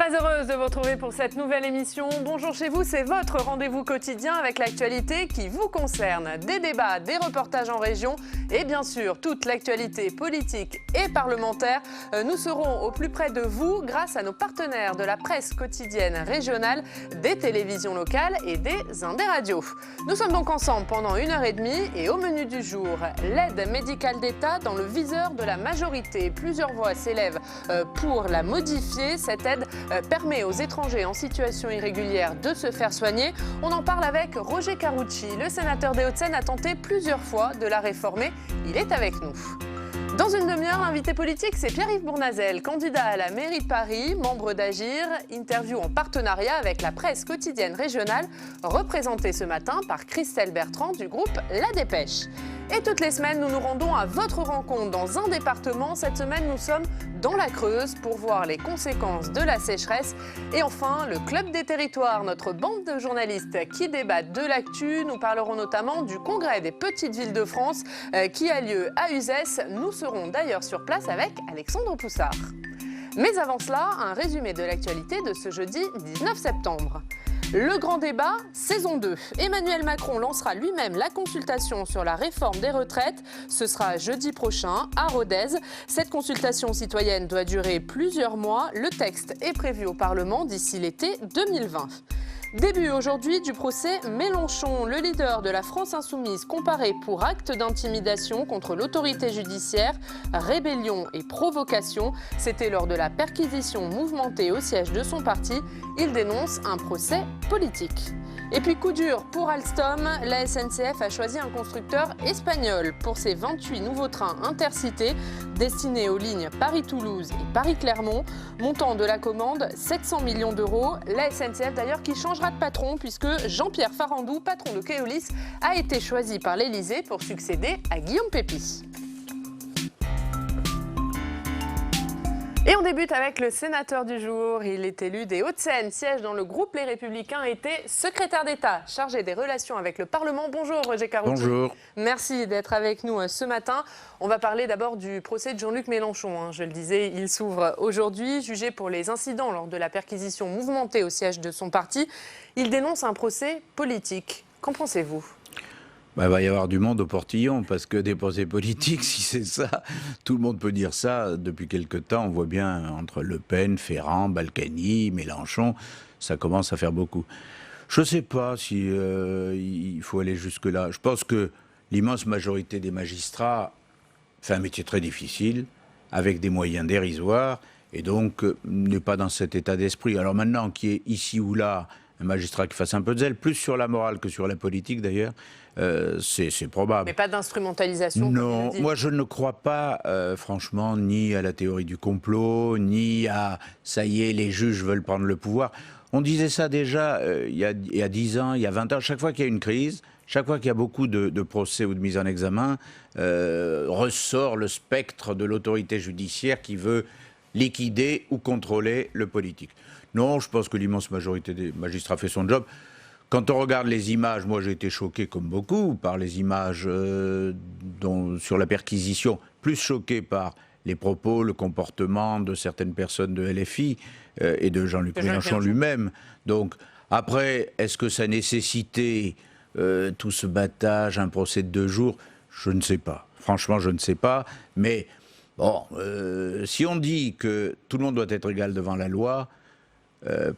Très heureuse de vous retrouver pour cette nouvelle émission. Bonjour chez vous, c'est votre rendez-vous quotidien avec l'actualité qui vous concerne. Des débats, des reportages en région et bien sûr toute l'actualité politique et parlementaire. Nous serons au plus près de vous grâce à nos partenaires de la presse quotidienne régionale, des télévisions locales et des Indés radios. Nous sommes donc ensemble pendant 1h30 et au menu du jour, l'aide médicale d'État dans le viseur de la majorité. Plusieurs voix s'élèvent pour la modifier. Cette aide permet aux étrangers en situation irrégulière de se faire soigner. On en parle avec Roger Carucci. Le sénateur des Hauts-de-Seine a tenté plusieurs fois de la réformer. Il est avec nous. Dans une demi-heure, l'invité politique, c'est Pierre-Yves Bournazel, candidat à la mairie de Paris, membre d'Agir, interview en partenariat avec la presse quotidienne régionale, représentée ce matin par Christelle Bertrand du groupe La Dépêche. Et toutes les semaines, nous nous rendons à votre rencontre dans un département. Cette semaine, nous sommes dans la Creuse pour voir les conséquences de la sécheresse. Et enfin, le Club des territoires, notre bande de journalistes qui débattent de l'actu. Nous parlerons notamment du congrès des petites villes de France qui a lieu à Uzès. Nous serons d'ailleurs sur place avec Alexandre Poussard. Mais avant cela, un résumé de l'actualité de ce jeudi 19 septembre. Le grand débat, saison 2. Emmanuel Macron lancera lui-même la consultation sur la réforme des retraites. Ce sera jeudi prochain à Rodez. Cette consultation citoyenne doit durer plusieurs mois. Le texte est prévu au Parlement d'ici l'été 2020. Début aujourd'hui du procès Mélenchon, le leader de la France Insoumise comparé pour acte d'intimidation contre l'autorité judiciaire, rébellion et provocation. C'était lors de la perquisition mouvementée au siège de son parti. Il dénonce un procès politique. Et puis coup dur pour Alstom, la SNCF a choisi un constructeur espagnol pour ses 28 nouveaux trains intercités destinés aux lignes Paris-Toulouse et Paris-Clermont. Montant de la commande, 700 millions d'euros. La SNCF d'ailleurs qui changera de patron puisque Jean-Pierre Farandou, patron de Keolis, a été choisi par l'Élysée pour succéder à Guillaume Pepy. Et on débute avec le sénateur du jour. Il est élu des Hauts-de-Seine, siège dans le groupe Les Républicains, était secrétaire d'État chargé des relations avec le Parlement. Bonjour Roger Carucci. Bonjour. Merci d'être avec nous ce matin. On va parler d'abord du procès de Jean-Luc Mélenchon. Je le disais, il s'ouvre aujourd'hui, jugé pour les incidents lors de la perquisition mouvementée au siège de son parti. Il dénonce un procès politique. Qu'en pensez-vous ? Il va y avoir du monde au portillon, parce que des procès politiques, si c'est ça, tout le monde peut dire ça. Depuis quelque temps, on voit bien entre Le Pen, Ferrand, Balkany, Mélenchon, ça commence à faire beaucoup. Je ne sais pas si il faut aller jusque-là. Je pense que l'immense majorité des magistrats fait un métier très difficile, avec des moyens dérisoires, et donc n'est pas dans cet état d'esprit. Alors maintenant, qu'il y ait ici ou là un magistrat qui fasse un peu de zèle, plus sur la morale que sur la politique d'ailleurs, c'est probable. Mais pas d'instrumentalisation. Non, moi je ne crois pas, franchement, ni à la théorie du complot, ni à ça y est, les juges veulent prendre le pouvoir. On disait ça déjà il y a 10 ans, il y a 20 ans, chaque fois qu'il y a une crise, chaque fois qu'il y a beaucoup de procès ou de mise en examen, ressort le spectre de l'autorité judiciaire qui veut liquider ou contrôler le politique. Non, je pense que l'immense majorité des magistrats fait son job. Quand on regarde les images, moi j'ai été choqué comme beaucoup par les images sur la perquisition, plus choqué par les propos, le comportement de certaines personnes de LFI et de Jean-Luc Mélenchon lui-même. Donc après, est-ce que ça nécessitait tout ce battage, un procès de 2 jours ? Je ne sais pas. Franchement, je ne sais pas. Mais bon, si on dit que tout le monde doit être égal devant la loi,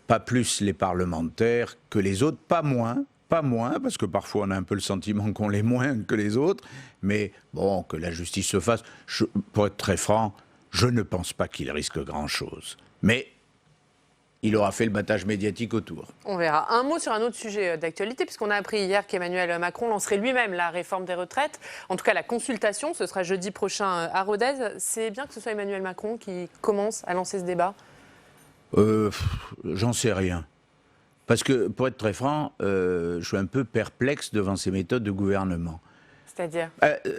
pas plus les parlementaires que les autres, pas moins, parce que parfois on a un peu le sentiment qu'on l'est moins que les autres, mais bon, que la justice se fasse. Pour être très franc, je ne pense pas qu'il risque grand-chose. Mais il aura fait le battage médiatique autour. On verra. Un mot sur un autre sujet d'actualité, puisqu'on a appris hier qu'Emmanuel Macron lancerait lui-même la réforme des retraites. En tout cas, la consultation, ce sera jeudi prochain à Rodez. C'est bien que ce soit Emmanuel Macron qui commence à lancer ce débat ? J'en sais rien. Parce que, pour être très franc, je suis un peu perplexe devant ces méthodes de gouvernement. C'est-à-dire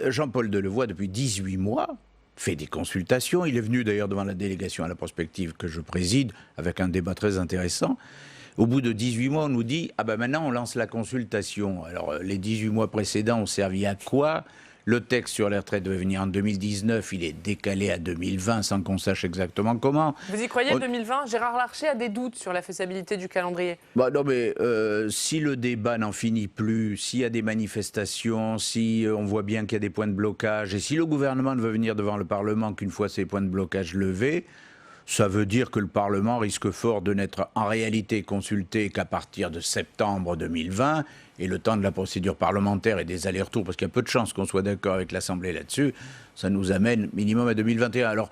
Jean-Paul Delevoye, depuis 18 mois, fait des consultations. Il est venu d'ailleurs devant la délégation à la prospective que je préside, avec un débat très intéressant. Au bout de 18 mois, on nous dit « Ah ben maintenant, on lance la consultation ». Alors, les 18 mois précédents ont servi à quoi ? Le texte sur les retraites devait venir en 2019, il est décalé à 2020 sans qu'on sache exactement comment. Vous y croyez, 2020 ? Gérard Larcher a des doutes sur la faisabilité du calendrier. Bah non mais si le débat n'en finit plus, s'il y a des manifestations, si on voit bien qu'il y a des points de blocage, et si le gouvernement ne veut venir devant le Parlement qu'une fois ces points de blocage levés, ça veut dire que le Parlement risque fort de n'être en réalité consulté qu'à partir de septembre 2020, et le temps de la procédure parlementaire et des allers-retours, parce qu'il y a peu de chances qu'on soit d'accord avec l'Assemblée là-dessus, ça nous amène minimum à 2021. Alors,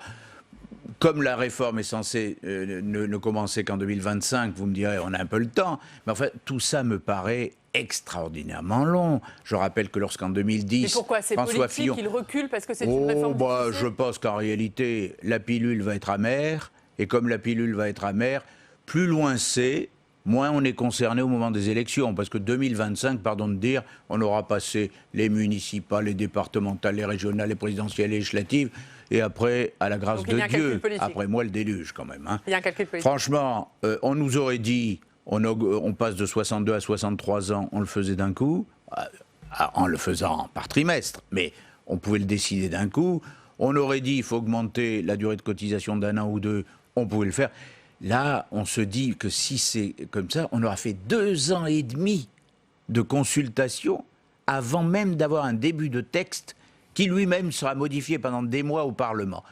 comme la réforme est censée ne commencer qu'en 2025, vous me direz, on a un peu le temps, mais enfin, tout ça me paraît extraordinairement long. Je rappelle que lorsqu'en 2010, mais pourquoi c'est François politique, Fillon... il recule parce que c'est une réforme difficile. Je pense qu'en réalité, la pilule va être amère, et comme la pilule va être amère, plus loin c'est, moins on est concerné au moment des élections, parce que 2025, pardon de dire, on aura passé les municipales, les départementales, les régionales, les présidentielles, les législatives, et après, à la grâce de Dieu, après moi le déluge quand même. Hein. Il y a un calcul politique. Franchement, on nous aurait dit, on passe de 62 à 63 ans, on le faisait d'un coup, en le faisant par trimestre, mais on pouvait le décider d'un coup. On aurait dit, il faut augmenter la durée de cotisation d'un an ou deux, on pouvait le faire. Là, on se dit que si c'est comme ça, on aura fait 2 ans et demi de consultation avant même d'avoir un début de texte qui lui-même sera modifié pendant des mois au Parlement.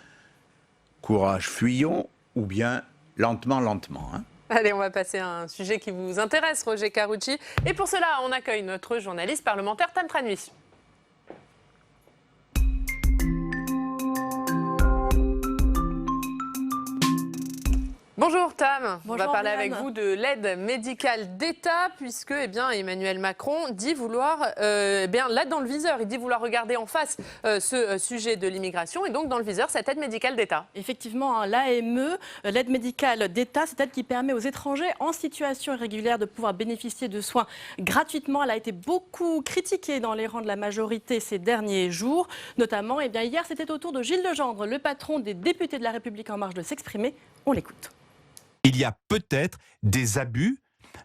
Courage, fuyons, ou bien lentement, lentement. Hein. Allez, on va passer à un sujet qui vous intéresse, Roger Karoutchi. Et pour cela, on accueille notre journaliste parlementaire Tam Tranui. Bonjour Tam, on va parler avec vous de l'aide médicale d'État puisque Emmanuel Macron dit vouloir, là dans le viseur, il dit vouloir regarder en face ce sujet de l'immigration et donc dans le viseur cette aide médicale d'État. Effectivement, l'AME, l'aide médicale d'État, c'est elle qui permet aux étrangers en situation irrégulière de pouvoir bénéficier de soins gratuitement. Elle a été beaucoup critiquée dans les rangs de la majorité ces derniers jours, notamment hier c'était au tour de Gilles Legendre, le patron des députés de La République En Marche, de s'exprimer. On l'écoute. Il y a peut-être des abus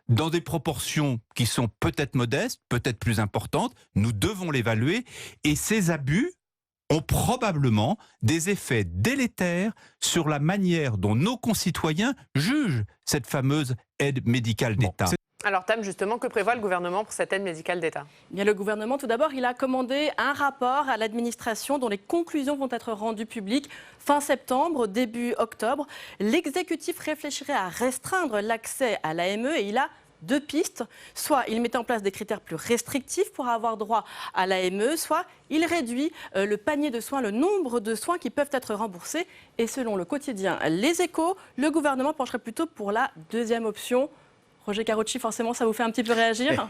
dans des proportions qui sont peut-être modestes, peut-être plus importantes. Nous devons l'évaluer. Et ces abus ont probablement des effets délétères sur la manière dont nos concitoyens jugent cette fameuse aide médicale d'État. Alors Tam, justement, que prévoit le gouvernement pour cette aide médicale d'État ? Le gouvernement, tout d'abord, il a commandé un rapport à l'administration dont les conclusions vont être rendues publiques fin septembre, début octobre. L'exécutif réfléchirait à restreindre l'accès à l'AME et il a 2 pistes. Soit il met en place des critères plus restrictifs pour avoir droit à l'AME, soit il réduit le panier de soins, le nombre de soins qui peuvent être remboursés. Et selon le quotidien Les Échos, le gouvernement pencherait plutôt pour la deuxième option. Roger Karoutchi, forcément, ça vous fait un petit peu réagir ?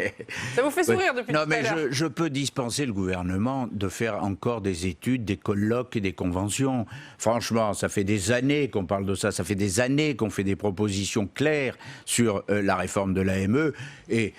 Ça vous fait sourire depuis tout à l'heure. Non, mais je peux dispenser le gouvernement de faire encore des études, des colloques et des conventions. Franchement, ça fait des années qu'on parle de ça, ça fait des années qu'on fait des propositions claires sur la réforme de l'AME. Et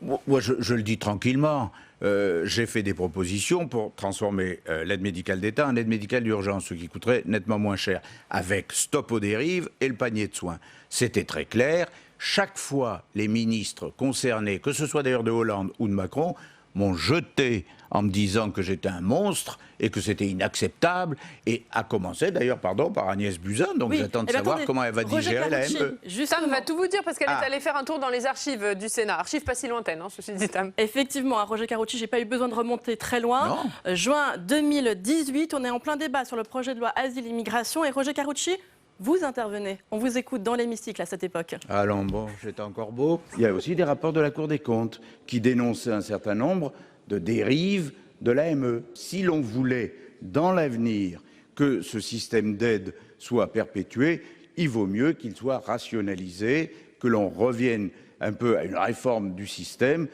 moi, je le dis tranquillement, j'ai fait des propositions pour transformer l'aide médicale d'État en aide médicale d'urgence, ce qui coûterait nettement moins cher, avec stop aux dérives et le panier de soins. C'était très clair. Chaque fois, les ministres concernés, que ce soit d'ailleurs de Hollande ou de Macron, m'ont jeté en me disant que j'étais un monstre et que c'était inacceptable, et a commencé d'ailleurs par Agnès Buzyn, donc j'attends de savoir comment elle va digérer la ME. Tam va tout vous dire parce qu'elle est allée faire un tour dans les archives du Sénat, archives pas si lointaines, ceci dit Tam. Effectivement, à Roger Karoutchi, j'ai pas eu besoin de remonter très loin. Juin 2018, on est en plein débat sur le projet de loi Asile-Immigration et Roger Karoutchi, vous intervenez, on vous écoute dans l'hémicycle à cette époque. Allons, bon, j'étais encore beau. Il y a aussi des rapports de la Cour des comptes qui dénonçaient un certain nombre de dérives de l'AME. Si l'on voulait, dans l'avenir, que ce système d'aide soit perpétué, il vaut mieux qu'il soit rationalisé, que l'on revienne un peu à une réforme du système.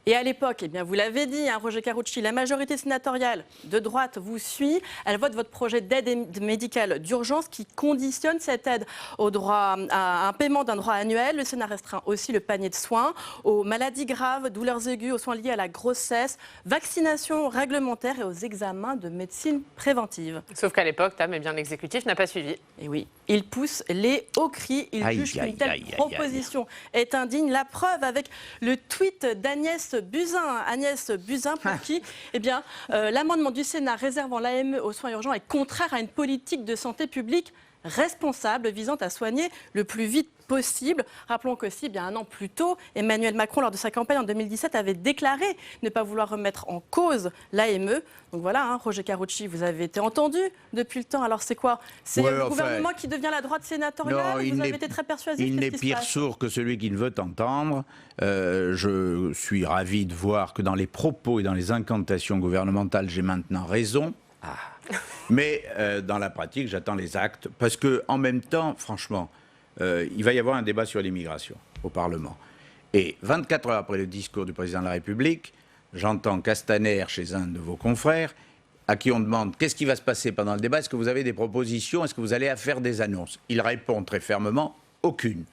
Et à l'époque, vous l'avez dit, Roger Karoutchi, la majorité sénatoriale de droite vous suit. Elle vote votre projet d'aide médicale d'urgence qui conditionne cette aide au droit à un paiement d'un droit annuel. Le Sénat restreint aussi le panier de soins aux maladies graves, douleurs aiguës, aux soins liés à la grossesse, vaccination réglementaire et aux examens de médecine préventive. Sauf qu'à l'époque, Tam, l'exécutif n'a pas suivi. Et oui, il pousse les hauts cris. Il juge qu'une telle proposition est indigne. La preuve avec le tweet d'Agnès Buzyn. Agnès Buzyn, pour qui l'amendement du Sénat réservant l'AME aux soins urgents est contraire à une politique de santé publique responsable visant à soigner le plus vite possible. Rappelons qu'aussi, un an plus tôt, Emmanuel Macron, lors de sa campagne en 2017, avait déclaré ne pas vouloir remettre en cause l'AME. Donc voilà, Roger Karoutchi, vous avez été entendu depuis le temps. Alors c'est quoi? C'est le gouvernement qui devient la droite sénatoriale? Vous avez été très persuasif. Il n'est pire sourd que celui qui ne veut entendre. Je suis ravi de voir que dans les propos et dans les incantations gouvernementales, j'ai maintenant raison. Mais dans la pratique, j'attends les actes. Parce qu'en même temps, franchement, il va y avoir un débat sur l'immigration au Parlement. Et 24 heures après le discours du président de la République, j'entends Castaner chez un de vos confrères, à qui on demande qu'est-ce qui va se passer pendant le débat, est-ce que vous avez des propositions, est-ce que vous allez faire des annonces? Il répond très fermement, aucune.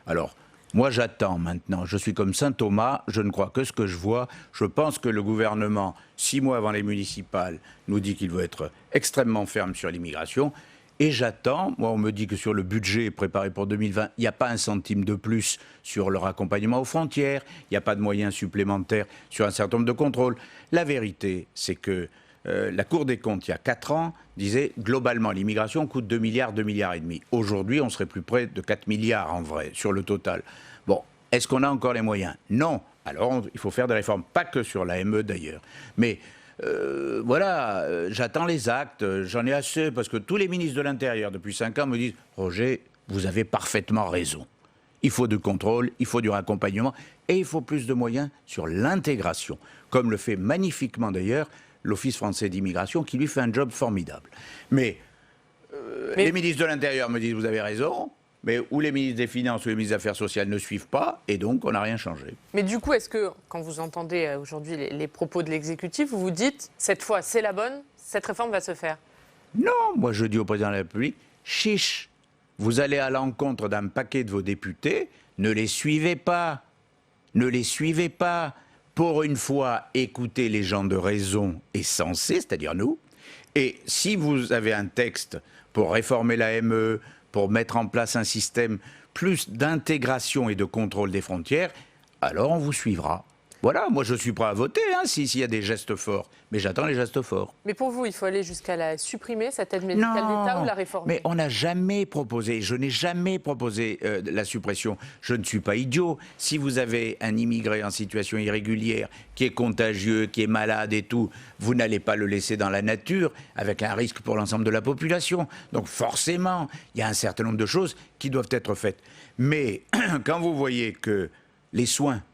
Alors, moi j'attends maintenant, je suis comme saint Thomas, je ne crois que ce que je vois. Je pense que le gouvernement, 6 mois avant les municipales, nous dit qu'il veut être extrêmement ferme sur l'immigration. Et j'attends, moi on me dit que sur le budget préparé pour 2020, il n'y a pas un centime de plus sur leur accompagnement aux frontières, il n'y a pas de moyens supplémentaires sur un certain nombre de contrôles. La vérité, c'est que la Cour des comptes, il y a 4 ans, disait globalement l'immigration coûte 2 milliards, 2 milliards et demi. Aujourd'hui, on serait plus près de 4 milliards en vrai, sur le total. Bon, est-ce qu'on a encore les moyens? Non. Alors, il faut faire des réformes, pas que sur l'AME d'ailleurs. Mais j'attends les actes, j'en ai assez, parce que tous les ministres de l'Intérieur, depuis 5 ans, me disent « Roger, vous avez parfaitement raison. Il faut du contrôle, il faut du raccompagnement, et il faut plus de moyens sur l'intégration. » Comme le fait magnifiquement d'ailleurs l'Office français d'immigration, qui lui fait un job formidable. Mais les ministres de l'Intérieur me disent « Vous avez raison ». Mais où les ministres des Finances ou les ministres des Affaires sociales ne suivent pas, et donc on n'a rien changé. Mais du coup, est-ce que, quand vous entendez aujourd'hui les propos de l'exécutif, vous vous dites, cette fois c'est la bonne, cette réforme va se faire? Non, moi je dis au président de la République, chiche, vous allez à l'encontre d'un paquet de vos députés, ne les suivez pas. Ne les suivez pas. Pour une fois, écoutez les gens de raison et sensés, c'est-à-dire nous. Et si vous avez un texte pour réformer l'AME, pour mettre en place un système plus d'intégration et de contrôle des frontières, alors on vous suivra. Voilà, moi je suis prêt à voter s'il y a des gestes forts, mais j'attends les gestes forts. Mais pour vous, il faut aller jusqu'à la supprimer, cette aide médicale d'État, ou la réformer? Mais on n'a jamais proposé, je n'ai jamais proposé la suppression. Je ne suis pas idiot. Si vous avez un immigré en situation irrégulière, qui est contagieux, qui est malade et tout, vous n'allez pas le laisser dans la nature, avec un risque pour l'ensemble de la population. Donc forcément, il y a un certain nombre de choses qui doivent être faites. Mais quand vous voyez que les soins,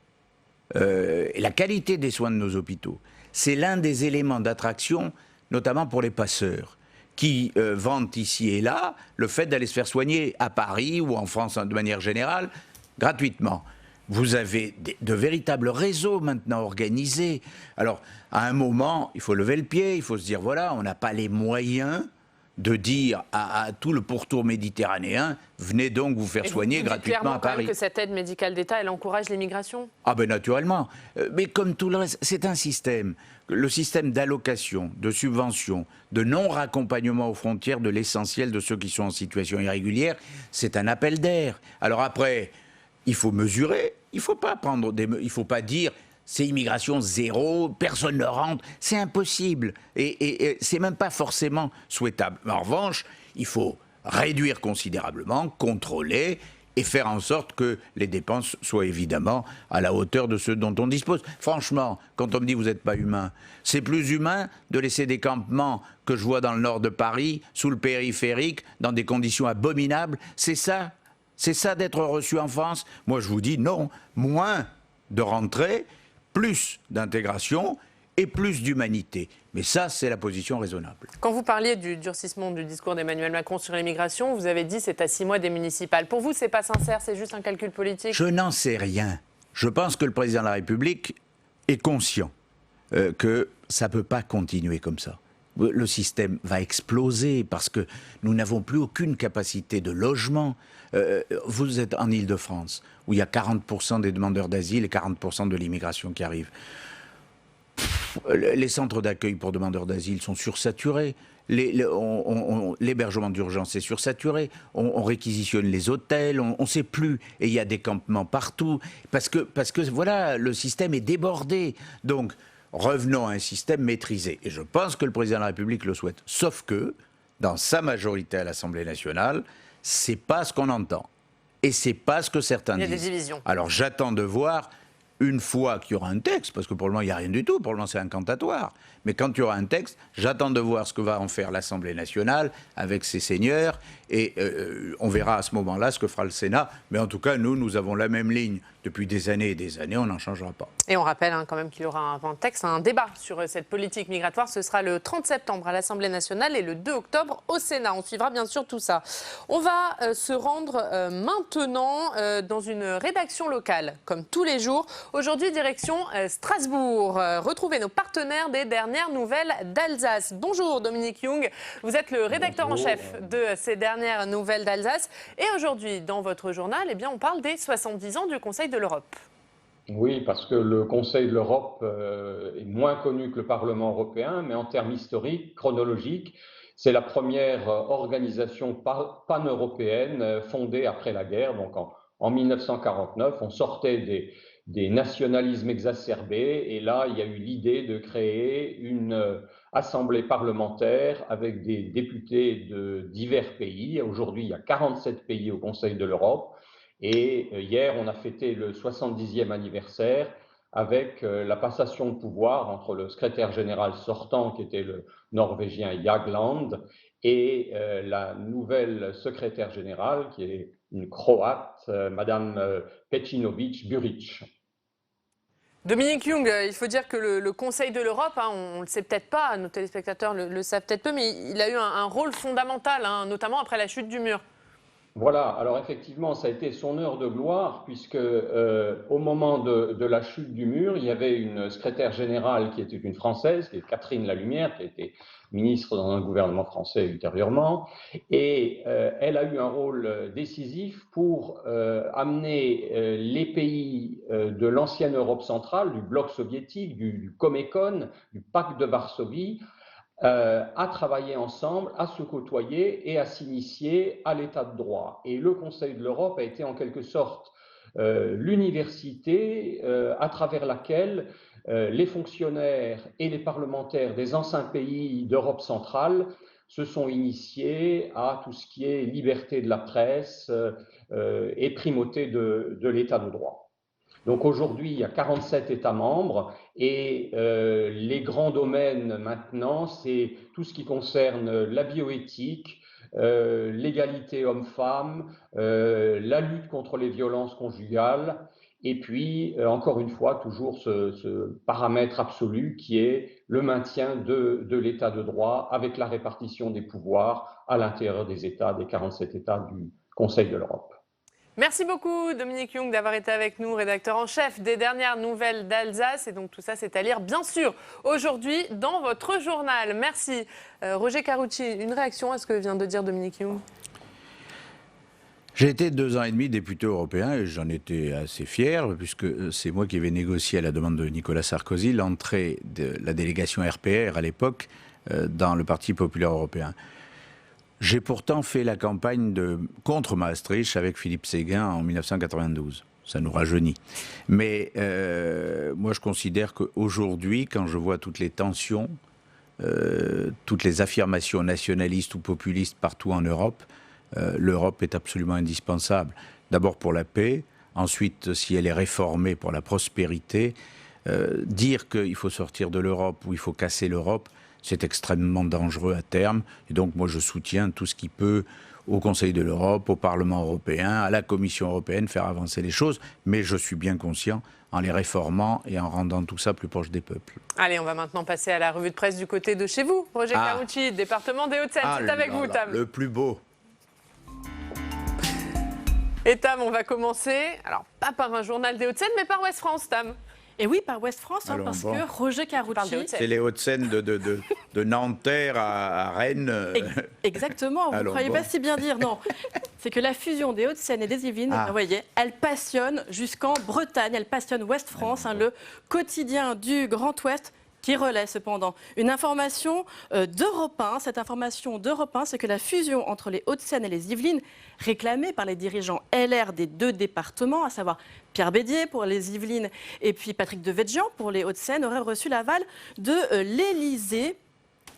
et la qualité des soins de nos hôpitaux, c'est l'un des éléments d'attraction, notamment pour les passeurs, qui vantent ici et là le fait d'aller se faire soigner à Paris ou en France de manière générale, gratuitement. Vous avez de véritables réseaux maintenant organisés. Alors, à un moment, il faut lever le pied, il faut se dire, voilà, on n'a pas les moyens de dire à tout le pourtour méditerranéen, venez donc vous faire soigner gratuitement à Paris. Quand même que cette aide médicale d'État, elle encourage l'immigration? Ah ben naturellement. Mais comme tout le reste, c'est un système. Le système d'allocation, de subvention, de non-raccompagnement aux frontières de l'essentiel de ceux qui sont en situation irrégulière, c'est un appel d'air. Alors après, il faut mesurer. Il faut pas dire c'est immigration zéro, personne ne rentre, c'est impossible. Et c'est même pas forcément souhaitable. Mais en revanche, il faut réduire considérablement, contrôler et faire en sorte que les dépenses soient évidemment à la hauteur de ce dont on dispose. Franchement, quand on me dit vous n'êtes pas humain, c'est plus humain de laisser des campements que je vois dans le nord de Paris, sous le périphérique, dans des conditions abominables. C'est ça d'être reçu en France? Moi je vous dis non, moins de rentrée, plus d'intégration et plus d'humanité. Mais ça, c'est la position raisonnable. Quand vous parliez du durcissement du discours d'Emmanuel Macron sur l'immigration, vous avez dit c'est à 6 mois des municipales. Pour vous, c'est pas sincère, c'est juste un calcul politique? Je n'en sais rien. Je pense que le président de la République est conscient que ça ne peut pas continuer comme ça. Le système va exploser parce que nous n'avons plus aucune capacité de logement. Vous êtes en Île-de-France, où il y a 40% des demandeurs d'asile et 40% de l'immigration qui arrive. Les centres d'accueil pour demandeurs d'asile sont sursaturés. L'hébergement d'urgence est sursaturé. On réquisitionne les hôtels, on ne sait plus. Et il y a des campements partout. Parce que voilà, le système est débordé. Donc, revenons à un système maîtrisé. Et je pense que le président de la République le souhaite. Sauf que, dans sa majorité à l'Assemblée nationale, c'est pas ce qu'on entend. Et c'est pas ce que certains disent. Il y a des divisions. Alors j'attends de voir, une fois qu'il y aura un texte, parce que pour le moment il n'y a rien du tout, pour le moment c'est incantatoire, mais quand il y aura un texte, j'attends de voir ce que va en faire l'Assemblée nationale avec ses seigneurs, et on verra à ce moment-là ce que fera le Sénat. Mais en tout cas, nous avons la même ligne depuis des années et des années, on n'en changera pas. Et on rappelle quand même qu'il y aura un texte, un débat sur cette politique migratoire. Ce sera le 30 septembre à l'Assemblée nationale et le 2 octobre au Sénat. On suivra bien sûr tout ça. On va se rendre maintenant dans une rédaction locale, comme tous les jours. Aujourd'hui, direction Strasbourg. Retrouvez nos partenaires des dernières nouvelles d'Alsace. Bonjour Dominique Jung, vous êtes le rédacteur en chef de ces dernières nouvelles d'Alsace. Et aujourd'hui, dans votre journal, eh bien, on parle des 70 ans du Conseil de l'Europe. Oui, parce que le Conseil de l'Europe est moins connu que le Parlement européen, mais en termes historiques, chronologiques, c'est la première organisation pan-européenne fondée après la guerre. Donc en 1949, on sortait des nationalismes exacerbés, et là, il y a eu l'idée de créer une assemblée parlementaire avec des députés de divers pays. Aujourd'hui, il y a 47 pays au Conseil de l'Europe. Et hier, on a fêté le 70e anniversaire avec la passation de pouvoir entre le secrétaire général sortant, qui était le Norvégien Jagland, et la nouvelle secrétaire générale, qui est une Croate, Madame Pejčinović-Burić. Dominique Jung, il faut dire que le Conseil de l'Europe, on ne le sait peut-être pas, nos téléspectateurs le savent peut-être peu, mais il a eu un rôle fondamental, notamment après la chute du mur. Voilà, alors effectivement, ça a été son heure de gloire, puisque au moment de la chute du mur, il y avait une secrétaire générale qui était une Française, qui est Catherine Lalumière, qui a été ministre dans un gouvernement français ultérieurement, et elle a eu un rôle décisif pour amener les pays de l'ancienne Europe centrale, du bloc soviétique, du Comecon, du pacte de Varsovie, à travailler ensemble, à se côtoyer et à s'initier à l'état de droit. Et le Conseil de l'Europe a été en quelque sorte l'université à travers laquelle les fonctionnaires et les parlementaires des anciens pays d'Europe centrale se sont initiés à tout ce qui est liberté de la presse et primauté de l'état de droit. Donc aujourd'hui, il y a 47 États membres et les grands domaines maintenant, c'est tout ce qui concerne la bioéthique, l'égalité homme-femme, la lutte contre les violences conjugales et puis, encore une fois, toujours ce paramètre absolu qui est le maintien de l'état de droit avec la répartition des pouvoirs à l'intérieur des États, des 47 États du Conseil de l'Europe. Merci beaucoup Dominique Jung d'avoir été avec nous, rédacteur en chef des dernières nouvelles d'Alsace. Et donc tout ça, c'est à lire bien sûr aujourd'hui dans votre journal. Merci. Roger Carucci, une réaction à ce que vient de dire Dominique Jung? J'ai été 2 ans et demi député européen et j'en étais assez fier puisque c'est moi qui avais négocié à la demande de Nicolas Sarkozy l'entrée de la délégation RPR à l'époque dans le Parti populaire européen. J'ai pourtant fait la campagne contre Maastricht avec Philippe Séguin en 1992. Ça nous rajeunit. Mais moi, je considère qu'aujourd'hui, quand je vois toutes les tensions, toutes les affirmations nationalistes ou populistes partout en Europe, l'Europe est absolument indispensable. D'abord pour la paix, ensuite, si elle est réformée, pour la prospérité. Dire qu'il faut sortir de l'Europe ou il faut casser l'Europe, c'est extrêmement dangereux à terme. Et donc, moi, je soutiens tout ce qui peut, au Conseil de l'Europe, au Parlement européen, à la Commission européenne, faire avancer les choses. Mais je suis bien conscient, en les réformant et en rendant tout ça plus proche des peuples. Allez, on va maintenant passer à la revue de presse du côté de chez vous. Roger Carucci, département des Hauts-de-Seine. C'est avec vous, Tam. Le plus beau. Et Tam, on va commencer, alors pas par un journal des Hauts-de-Seine, mais par Ouest France, Tam. Et oui, par Ouest France, parce que Roger Carucci... C'est les Hauts-de-Seine de Nanterre à Rennes. Exactement, vous ne croyez pas si bien dire, non. C'est que la fusion des Hauts-de-Seine et des Yvelines, vous voyez, elle passionne jusqu'en Bretagne, elle passionne Ouest France, le quotidien du Grand Ouest, qui relaie cependant une information d'Europe 1. Cette information d'Europe 1, c'est que la fusion entre les Hauts-de-Seine et les Yvelines, réclamée par les dirigeants LR des 2 départements, à savoir Pierre Bédier pour les Yvelines et puis Patrick Devedjian pour les Hauts-de-Seine, aurait reçu l'aval de l'Élysée.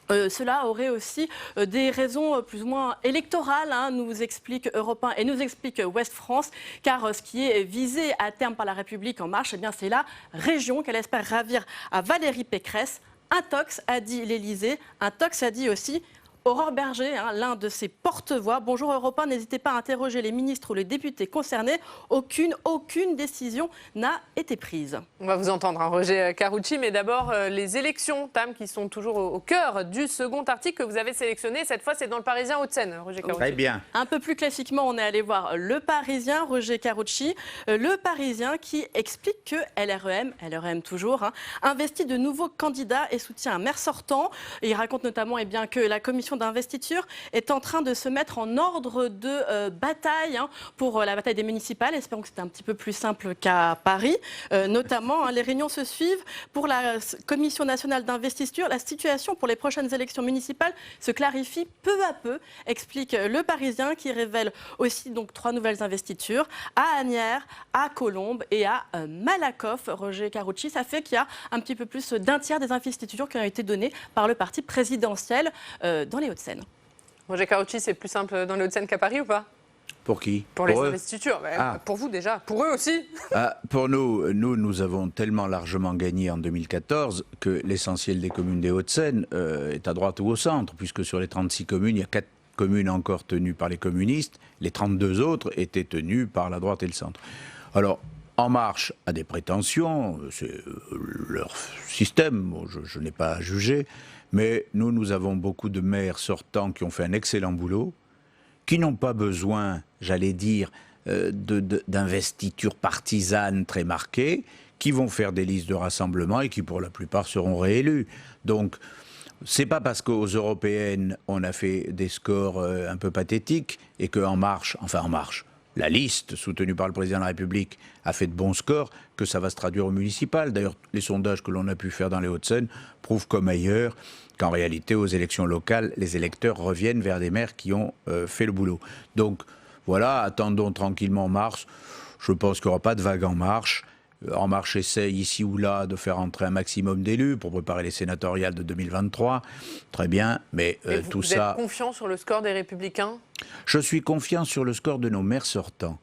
Cela aurait aussi des raisons plus ou moins électorales, nous explique Europe 1 et nous explique Ouest France, car ce qui est visé à terme par la République En Marche, eh bien, c'est la région qu'elle espère ravir à Valérie Pécresse. Un tox, a dit l'Élysée, un tox, a dit aussi Aurore Berger, l'un de ses porte-voix. Bonjour Europe 1, n'hésitez pas à interroger les ministres ou les députés concernés. Aucune décision n'a été prise. On va vous entendre, Roger Carucci, mais d'abord les élections, Tam, qui sont toujours au cœur du second article que vous avez sélectionné. Cette fois, c'est dans le Parisien Hauts-de-Seine, Roger Carucci. Très bien. Un peu plus classiquement, on est allé voir le Parisien, Roger Carucci, le Parisien qui explique que LREM toujours, investit de nouveaux candidats et soutient un maire sortant. Et il raconte notamment que la commission d'investiture est en train de se mettre en ordre de bataille pour la bataille des municipales. Espérons que c'est un petit peu plus simple qu'à Paris. Notamment, les réunions se suivent pour la commission nationale d'investiture. La situation pour les prochaines élections municipales se clarifie peu à peu, explique le Parisien, qui révèle aussi donc 3 nouvelles investitures à Asnières, à Colombes et à Malakoff. Roger Carucci, ça fait qu'il y a un petit peu plus d'un tiers des investitures qui ont été données par le parti présidentiel dans les Hauts-de-Seine. Roger Carucci, c'est plus simple dans les Hauts-de-Seine qu'à Paris ou pas? Pour qui? Pour les investitures. Pour vous déjà, pour eux aussi. Pour nous avons tellement largement gagné en 2014 que l'essentiel des communes des Hauts-de-Seine est à droite ou au centre, puisque sur les 36 communes, il y a 4 communes encore tenues par les communistes, les 32 autres étaient tenues par la droite et le centre. Alors, En Marche a des prétentions, c'est leur système, je n'ai pas à juger, mais nous avons beaucoup de maires sortants qui ont fait un excellent boulot, qui n'ont pas besoin, j'allais dire, d'investitures partisanes très marquées, qui vont faire des listes de rassemblement et qui, pour la plupart, seront réélus. Donc, c'est pas parce qu'aux européennes, on a fait des scores un peu pathétiques et qu'En Marche, la liste soutenue par le président de la République a fait de bons scores, que ça va se traduire au municipal. D'ailleurs, les sondages que l'on a pu faire dans les Hauts-de-Seine prouvent comme ailleurs qu'en réalité, aux élections locales, les électeurs reviennent vers des maires qui ont fait le boulot. Donc voilà, attendons tranquillement En Marche. Je pense qu'il n'y aura pas de vague En Marche. En Marche essaye ici ou là de faire entrer un maximum d'élus pour préparer les sénatoriales de 2023. Très bien, mais tout ça... Vous êtes confiant sur le score des Républicains? Je suis confiant sur le score de nos maires sortants.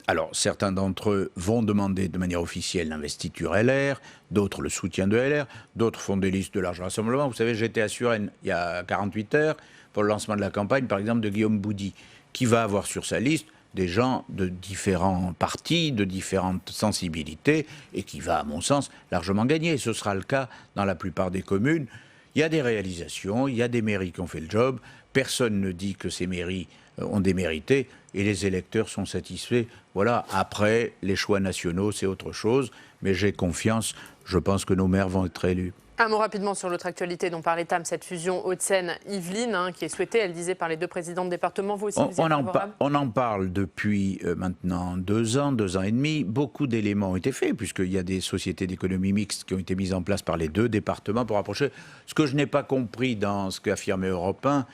Alors, certains d'entre eux vont demander de manière officielle l'investiture LR, d'autres le soutien de LR, d'autres font des listes de large rassemblement. Vous savez, j'étais à Suresnes il y a 48 heures pour le lancement de la campagne, par exemple, de Guillaume Boudy, qui va avoir sur sa liste des gens de différents partis, de différentes sensibilités, et qui va, à mon sens, largement gagner. Et ce sera le cas dans la plupart des communes. Il y a des réalisations, il y a des mairies qui ont fait le job, personne ne dit que ces mairies ont démérité, et les électeurs sont satisfaits. Voilà, après, les choix nationaux, c'est autre chose, mais j'ai confiance, je pense que nos maires vont être élus. Un mot rapidement sur l'autre actualité dont parlait Tam, cette fusion Hauts-de-Seine-Yvelines, qui est souhaitée, elle disait, par les 2 présidents de département. Vous aussi, vous êtes favorable? On en parle depuis maintenant 2 ans et demi. Beaucoup d'éléments ont été faits, puisqu'il y a des sociétés d'économie mixte qui ont été mises en place par les 2 départements pour rapprocher. Ce que je n'ai pas compris dans ce qu'affirmait Europe 1,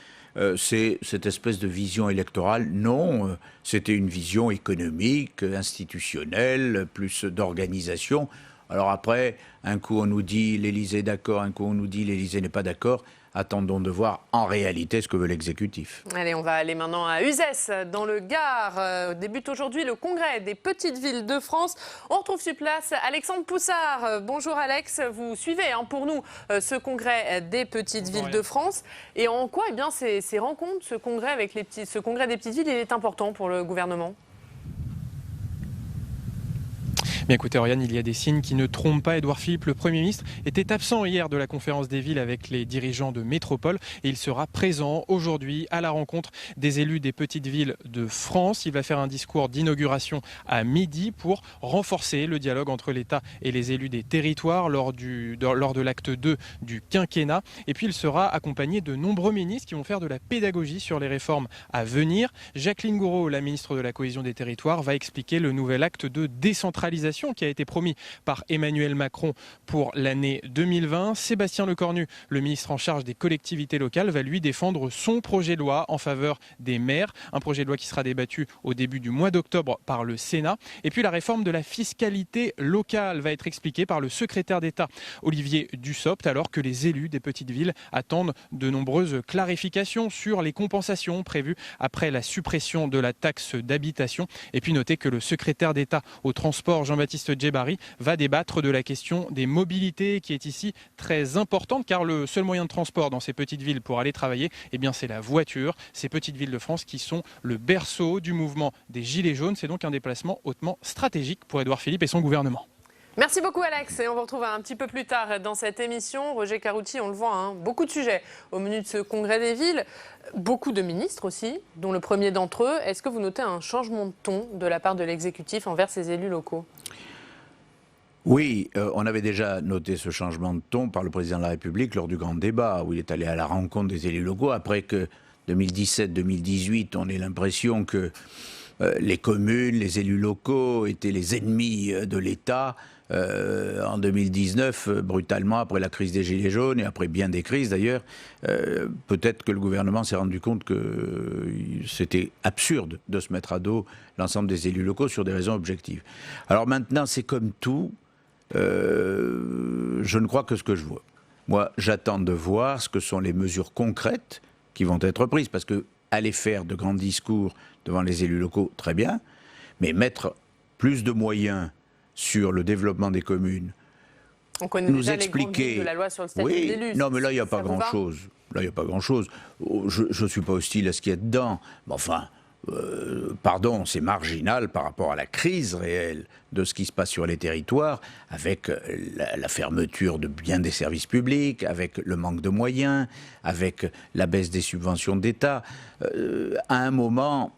c'est cette espèce de vision électorale. Non, c'était une vision économique, institutionnelle, plus d'organisation. Alors après, un coup on nous dit l'Élysée est d'accord, un coup on nous dit l'Élysée n'est pas d'accord. Attendons de voir en réalité ce que veut l'exécutif. Allez, on va aller maintenant à Uzès, dans le Gard. Débute aujourd'hui le congrès des petites villes de France. On retrouve sur place Alexandre Poussard. Bonjour Alex, vous suivez pour nous ce congrès des petites villes de France. Et en quoi ces rencontres, ce congrès des petites villes, il est important pour le gouvernement ? Bien écoutez, Oriane, il y a des signes qui ne trompent pas. Édouard Philippe, le Premier ministre, était absent hier de la conférence des villes avec les dirigeants de métropole et il sera présent aujourd'hui à la rencontre des élus des petites villes de France. Il va faire un discours d'inauguration à midi pour renforcer le dialogue entre l'État et les élus des territoires lors de l'acte 2 du quinquennat. Et puis il sera accompagné de nombreux ministres qui vont faire de la pédagogie sur les réformes à venir. Jacqueline Gourault, la ministre de la Cohésion des Territoires, va expliquer le nouvel acte de décentralisation d'orientation qui a été promis par Emmanuel Macron pour l'année 2020. Sébastien Lecornu, le ministre en charge des collectivités locales, va lui défendre son projet de loi en faveur des maires. Un projet de loi qui sera débattu au début du mois d'octobre par le Sénat. Et puis la réforme de la fiscalité locale va être expliquée par le secrétaire d'État Olivier Dussopt, alors que les élus des petites villes attendent de nombreuses clarifications sur les compensations prévues après la suppression de la taxe d'habitation. Et puis notez que le secrétaire d'État au transport, Jean-Baptiste Djebbari, va débattre de la question des mobilités qui est ici très importante, car le seul moyen de transport dans ces petites villes pour aller travailler, eh bien c'est la voiture. Ces petites villes de France qui sont le berceau du mouvement des Gilets jaunes. C'est donc un déplacement hautement stratégique pour Édouard Philippe et son gouvernement. Merci beaucoup Alex, et on vous retrouve un petit peu plus tard dans cette émission. Roger Carucci, on le voit, hein, beaucoup de sujets au menu de ce congrès des villes, beaucoup de ministres aussi, dont le premier d'entre eux. Est-ce que vous notez un changement de ton de la part de l'exécutif envers ces élus locaux ? Oui, on avait déjà noté ce changement de ton par le président de la République lors du grand débat, où il est allé à la rencontre des élus locaux, après que 2017-2018, on ait l'impression que les communes, les élus locaux étaient les ennemis de l'État. En 2019, brutalement, après la crise des Gilets jaunes et après bien des crises d'ailleurs, peut-être que le gouvernement s'est rendu compte que c'était absurde de se mettre à dos l'ensemble des élus locaux sur des raisons objectives. Alors maintenant, c'est comme tout, je ne crois que ce que je vois. Moi, j'attends de voir ce que sont les mesures concrètes qui vont être prises, parce que aller faire de grands discours devant les élus locaux, très bien, mais mettre plus de moyens sur le développement des communes, on connaît nous déjà expliquer... les grandes lignes de la loi sur le statut oui, d'élu. non, mais là, il n'y a pas Ça vous va ? grand-chose. Là, il n'y a pas grand-chose. Je ne suis pas hostile à ce qu'il y a dedans. Mais enfin, pardon, c'est marginal par rapport à la crise réelle de ce qui se passe sur les territoires, avec la fermeture de bien des services publics, avec le manque de moyens, avec la baisse des subventions d'État. À un moment,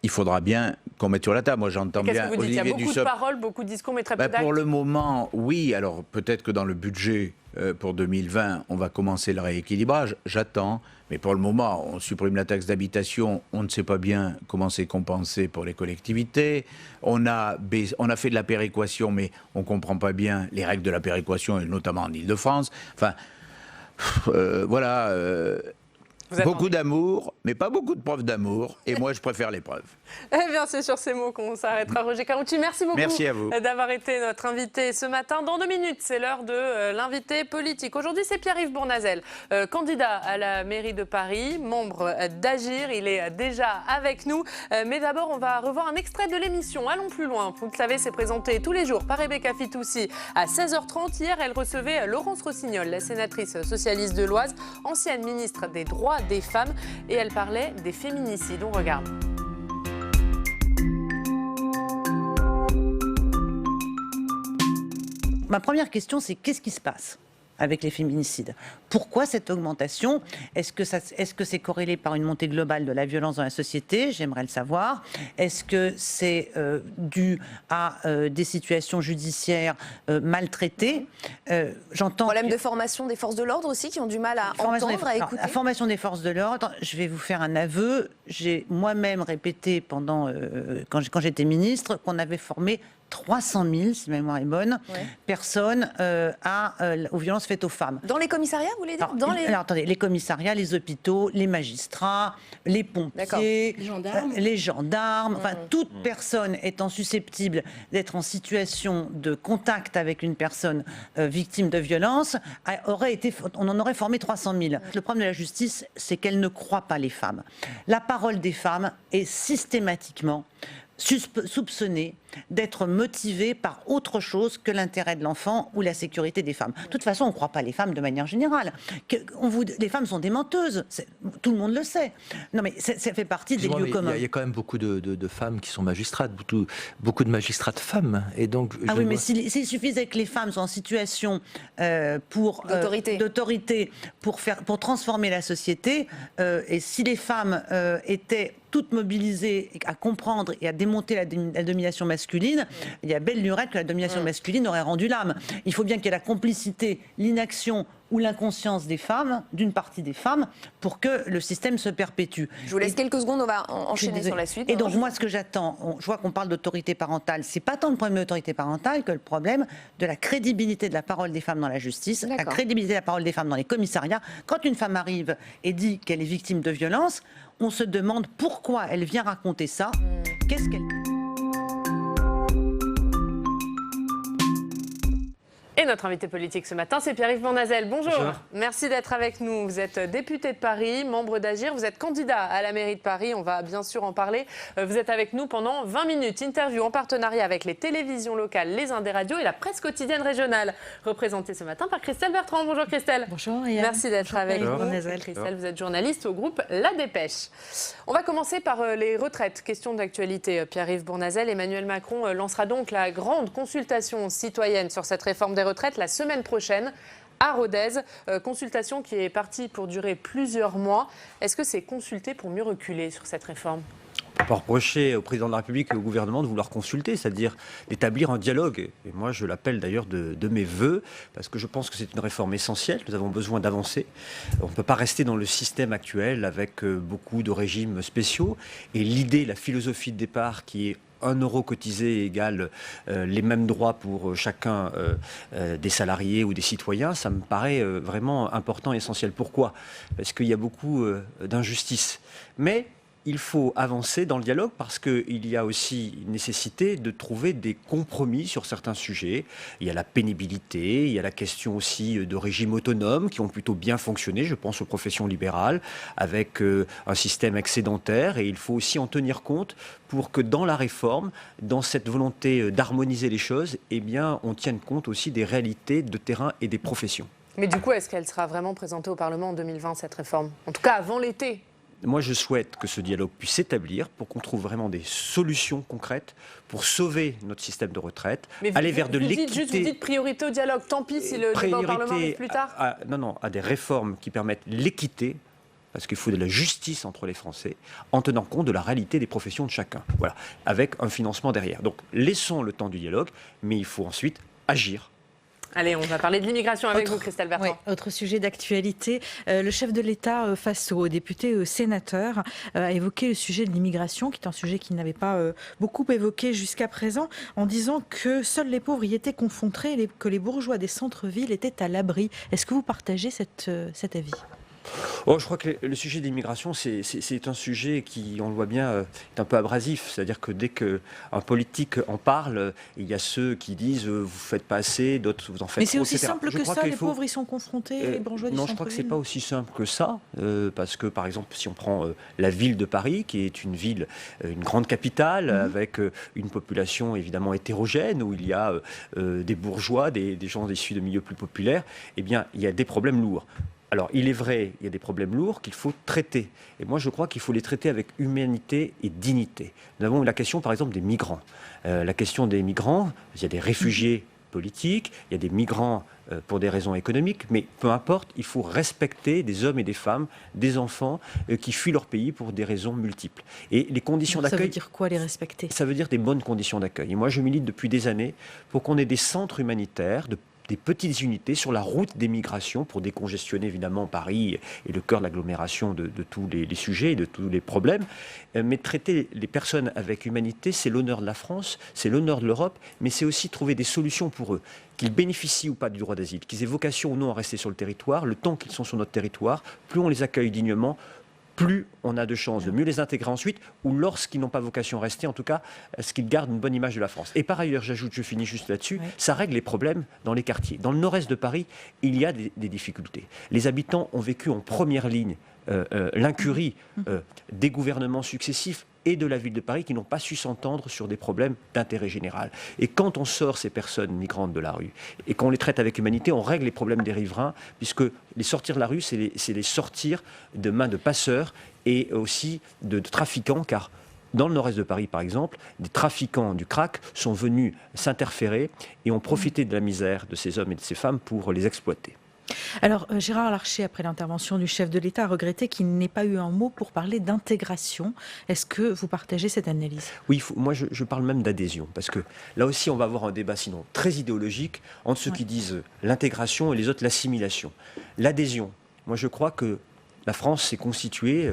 il faudra bien qu'on mette sur la table. Moi, j'entends bien Olivier Dussopt. Il y a beaucoup de paroles, beaucoup de discours, mais très peu d'actes. Pour le moment, oui. Alors, peut-être que dans le budget pour 2020, on va commencer le rééquilibrage. J'attends. Mais pour le moment, on supprime la taxe d'habitation. On ne sait pas bien comment c'est compensé pour les collectivités. On a fait de la péréquation, mais on ne comprend pas bien les règles de la péréquation, et notamment en Ile-de-France. Enfin, voilà... beaucoup d'amour, mais pas beaucoup de preuves d'amour. Et moi, je préfère les preuves. Eh bien, c'est sur ces mots qu'on s'arrêtera. Roger Carucci, merci beaucoup d'avoir été notre invité ce matin. Dans 2 minutes, c'est l'heure de l'invité politique. Aujourd'hui, c'est Pierre-Yves Bournazel, candidat à la mairie de Paris, membre d'Agir. Il est déjà avec nous. Mais d'abord, on va revoir un extrait de l'émission. Allons plus loin. Vous le savez, c'est présenté tous les jours par Rebecca Fitoussi à 16h30. Hier, elle recevait Laurence Rossignol, la sénatrice socialiste de l'Oise, ancienne ministre des Droits des femmes, et elle parlait des féminicides. On regarde. Ma première question, c'est qu'est-ce qui se passe avec les féminicides? Pourquoi cette augmentation? Est-ce que c'est corrélé par une montée globale de la violence dans la société? J'aimerais le savoir. Est-ce que c'est dû à des situations judiciaires mal traitées? J'entends problème de formation des forces de l'ordre aussi, qui ont du mal à entendre, à écouter. La formation des forces de l'ordre, je vais vous faire un aveu. J'ai moi-même répété pendant quand j'étais ministre qu'on avait formé 300 000, si ma mémoire est bonne, personnes aux violences faites aux femmes. Dans les commissariats, vous voulez dire? Alors, attendez, les commissariats, les hôpitaux, les magistrats, les pompiers, les gendarmes, enfin, toute personne étant susceptible d'être en situation de contact avec une personne victime de violence, on en aurait formé 300 000. Le problème de la justice, c'est qu'elle ne croit pas les femmes. La parole des femmes est systématiquement soupçonnée d'être motivée par autre chose que l'intérêt de l'enfant ou la sécurité des femmes. De toute façon, on ne croit pas les femmes de manière générale. Les femmes sont des menteuses, tout le monde le sait. Non mais ça fait partie des lieux communs. Il y a quand même beaucoup de femmes qui sont magistrates, beaucoup de magistrates femmes. Et donc, mais s'il suffisait que les femmes soient en situation d'autorité pour transformer la société, et si les femmes étaient toutes mobilisées à comprendre et à démonter la domination masculine, il y a belle lurette que la domination masculine aurait rendu l'âme. Il faut bien qu'il y ait la complicité, l'inaction ou l'inconscience des femmes, d'une partie des femmes, pour que le système se perpétue. Je vous laisse quelques secondes, on va enchaîner sur la suite. Et donc moi, ce que j'attends, je vois qu'on parle d'autorité parentale, c'est pas tant le problème de l'autorité parentale que le problème de la crédibilité de la parole des femmes dans la justice, la crédibilité de la parole des femmes dans les commissariats. Quand une femme arrive et dit qu'elle est victime de violence, on se demande pourquoi elle vient raconter ça, qu'est-ce qu'elle... Et notre invité politique ce matin, c'est Pierre-Yves Bournazel. Bonjour. Bonjour. Merci d'être avec nous. Vous êtes député de Paris, membre d'Agir. Vous êtes candidat à la mairie de Paris. On va bien sûr en parler. Vous êtes avec nous pendant 20 minutes. Interview en partenariat avec les télévisions locales, les uns des radios et la presse quotidienne régionale. Représentée ce matin par Christelle Bertrand. Bonjour Christelle. Bonjour. Merci d'être avec nous. Bonjour. Christelle, vous êtes journaliste au groupe La Dépêche. On va commencer par les retraites. Question d'actualité, Pierre-Yves Bournazel. Emmanuel Macron lancera donc la grande consultation citoyenne sur cette réforme des retraites la semaine prochaine à Rodez. Consultation qui est partie pour durer plusieurs mois. Est-ce que c'est consulté pour mieux reculer sur cette réforme ? On peut reprocher au président de la République et au gouvernement de vouloir consulter, c'est-à-dire d'établir un dialogue. Et moi, je l'appelle d'ailleurs de mes voeux, parce que je pense que c'est une réforme essentielle. Nous avons besoin d'avancer. On ne peut pas rester dans le système actuel avec beaucoup de régimes spéciaux. Et l'idée, la philosophie de départ qui est 1 euro cotisé égale les mêmes droits pour chacun des salariés ou des citoyens, ça me paraît vraiment important et essentiel. Pourquoi ? Parce qu'il y a beaucoup d'injustices. Mais il faut avancer dans le dialogue parce qu'il y a aussi une nécessité de trouver des compromis sur certains sujets. Il y a la pénibilité, il y a la question aussi de régimes autonomes qui ont plutôt bien fonctionné, je pense aux professions libérales, avec un système excédentaire, et il faut aussi en tenir compte pour que dans la réforme, dans cette volonté d'harmoniser les choses, eh bien, on tienne compte aussi des réalités de terrain et des professions. Mais du coup, est-ce qu'elle sera vraiment présentée au Parlement en 2020, cette réforme ? En tout cas, avant l'été. Moi, je souhaite que ce dialogue puisse s'établir pour qu'on trouve vraiment des solutions concrètes pour sauver notre système de retraite, aller vers de l'équité. Vous dites priorité au dialogue, tant pis si le débat au Parlement arrive plus tard. Non, à des réformes qui permettent l'équité, parce qu'il faut de la justice entre les Français, en tenant compte de la réalité des professions de chacun. Voilà, avec un financement derrière. Donc, laissons le temps du dialogue, mais il faut ensuite agir. Allez, on va parler de l'immigration avec vous, Christelle Bertrand. Oui, autre sujet d'actualité. Le chef de l'État, face aux députés et aux sénateurs, a évoqué le sujet de l'immigration, qui est un sujet qu'il n'avait pas beaucoup évoqué jusqu'à présent, en disant que seuls les pauvres y étaient confrontés, que les bourgeois des centres-villes étaient à l'abri. Est-ce que vous partagez cet avis ? Je crois que le sujet de l'immigration, c'est un sujet qui, on le voit bien, est un peu abrasif. C'est-à-dire que dès qu'un politique en parle, il y a ceux qui disent vous ne faites pas assez, d'autres vous en faites trop, etc. Mais c'est aussi simple que ça, les pauvres y sont confrontés, les bourgeois du centre-ville. Non, je crois que ce n'est pas aussi simple que ça, parce que par exemple, si on prend la ville de Paris, qui est une ville, une grande capitale, avec une population évidemment hétérogène, où il y a des bourgeois, des gens issus de milieux plus populaires, eh bien, il y a des problèmes lourds. Alors, il est vrai, il y a des problèmes lourds qu'il faut traiter. Et moi, je crois qu'il faut les traiter avec humanité et dignité. Nous avons la question, par exemple, des migrants. La question des migrants, il y a des réfugiés politiques, il y a des migrants pour des raisons économiques, mais peu importe, il faut respecter des hommes et des femmes, des enfants qui fuient leur pays pour des raisons multiples. Et les conditions d'accueil... Ça veut dire quoi, les respecter ? Ça veut dire des bonnes conditions d'accueil. Et moi, je milite depuis des années pour qu'on ait des centres humanitaires, des petites unités sur la route des migrations pour décongestionner évidemment Paris et le cœur de l'agglomération de tous les sujets et de tous les problèmes. Mais traiter les personnes avec humanité, c'est l'honneur de la France, c'est l'honneur de l'Europe, mais c'est aussi trouver des solutions pour eux, qu'ils bénéficient ou pas du droit d'asile, qu'ils aient vocation ou non à rester sur le territoire, le temps qu'ils sont sur notre territoire, plus on les accueille dignement, plus on a de chances de mieux les intégrer ensuite, ou lorsqu'ils n'ont pas vocation à rester, en tout cas, ce qu'ils gardent une bonne image de la France. Et par ailleurs, j'ajoute, je finis juste là-dessus, ça règle les problèmes dans les quartiers. Dans le nord-est de Paris, il y a des difficultés. Les habitants ont vécu en première ligne l'incurie des gouvernements successifs et de la ville de Paris qui n'ont pas su s'entendre sur des problèmes d'intérêt général. Et quand on sort ces personnes migrantes de la rue et qu'on les traite avec humanité, on règle les problèmes des riverains, puisque les sortir de la rue, c'est les sortir de mains de passeurs et aussi de trafiquants, car dans le nord-est de Paris, par exemple, des trafiquants du crack sont venus s'interférer et ont profité de la misère de ces hommes et de ces femmes pour les exploiter. Alors, Gérard Larcher, après l'intervention du chef de l'État, a regretté qu'il n'ait pas eu un mot pour parler d'intégration. Est-ce que vous partagez cette analyse? Oui, moi je parle même d'adhésion, parce que là aussi on va avoir un débat sinon très idéologique entre ceux qui disent l'intégration et les autres l'assimilation. L'adhésion, moi je crois que la France s'est constituée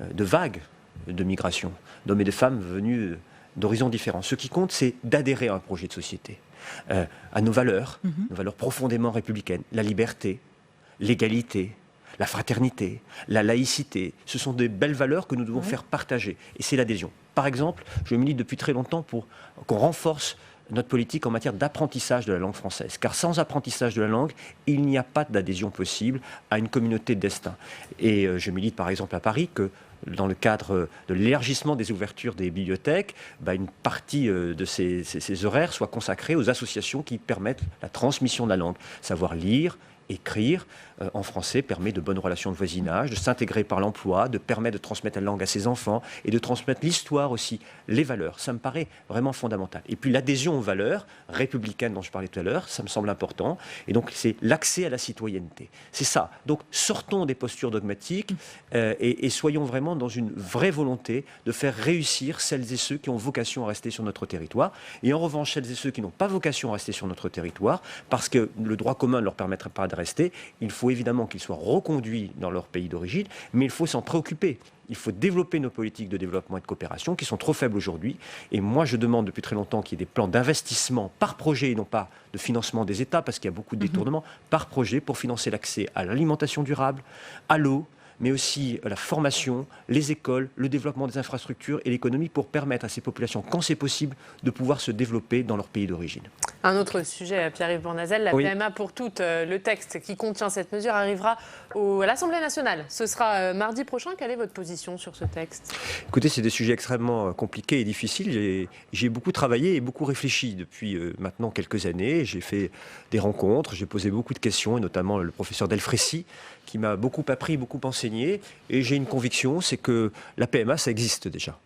de vagues de migration, d'hommes et de femmes venus d'horizons différents. Ce qui compte, c'est d'adhérer à un projet de société, à nos valeurs profondément républicaines, la liberté, l'égalité, la fraternité, la laïcité. Ce sont des belles valeurs que nous devons faire partager. Et c'est l'adhésion. Par exemple, je milite depuis très longtemps pour qu'on renforce notre politique en matière d'apprentissage de la langue française. Car sans apprentissage de la langue, il n'y a pas d'adhésion possible à une communauté de destin. Et je milite par exemple à Paris que dans le cadre de l'élargissement des ouvertures des bibliothèques, une partie de ces horaires soit consacrée aux associations qui permettent la transmission de la langue. Savoir lire, écrire en français permet de bonnes relations de voisinage, de s'intégrer par l'emploi, de permettre de transmettre la langue à ses enfants et de transmettre l'histoire aussi, les valeurs. Ça me paraît vraiment fondamental. Et puis l'adhésion aux valeurs républicaines dont je parlais tout à l'heure, ça me semble important. Et donc c'est l'accès à la citoyenneté. C'est ça. Donc sortons des postures dogmatiques et soyons vraiment dans une vraie volonté de faire réussir celles et ceux qui ont vocation à rester sur notre territoire. Et en revanche, celles et ceux qui n'ont pas vocation à rester sur notre territoire, parce que le droit commun ne leur permettrait pas de rester, il faut évidemment qu'ils soient reconduits dans leur pays d'origine, mais il faut s'en préoccuper. Il faut développer nos politiques de développement et de coopération qui sont trop faibles aujourd'hui. Et moi, je demande depuis très longtemps qu'il y ait des plans d'investissement par projet et non pas de financement des États, parce qu'il y a beaucoup de détournements, par projet pour financer l'accès à l'alimentation durable, à l'eau, mais aussi la formation, les écoles, le développement des infrastructures et l'économie pour permettre à ces populations, quand c'est possible, de pouvoir se développer dans leur pays d'origine. Un autre sujet, Pierre-Yves Bournazel, la PMA pour toutes. Le texte qui contient cette mesure arrivera à l'Assemblée nationale. Ce sera mardi prochain. Quelle est votre position sur ce texte? Écoutez, c'est des sujets extrêmement compliqués et difficiles. J'ai beaucoup travaillé et beaucoup réfléchi depuis maintenant quelques années. J'ai fait des rencontres, j'ai posé beaucoup de questions, et notamment le professeur Delfrécy, qui m'a beaucoup appris, beaucoup enseigné. Et j'ai une conviction, c'est que la PMA, ça existe déjà.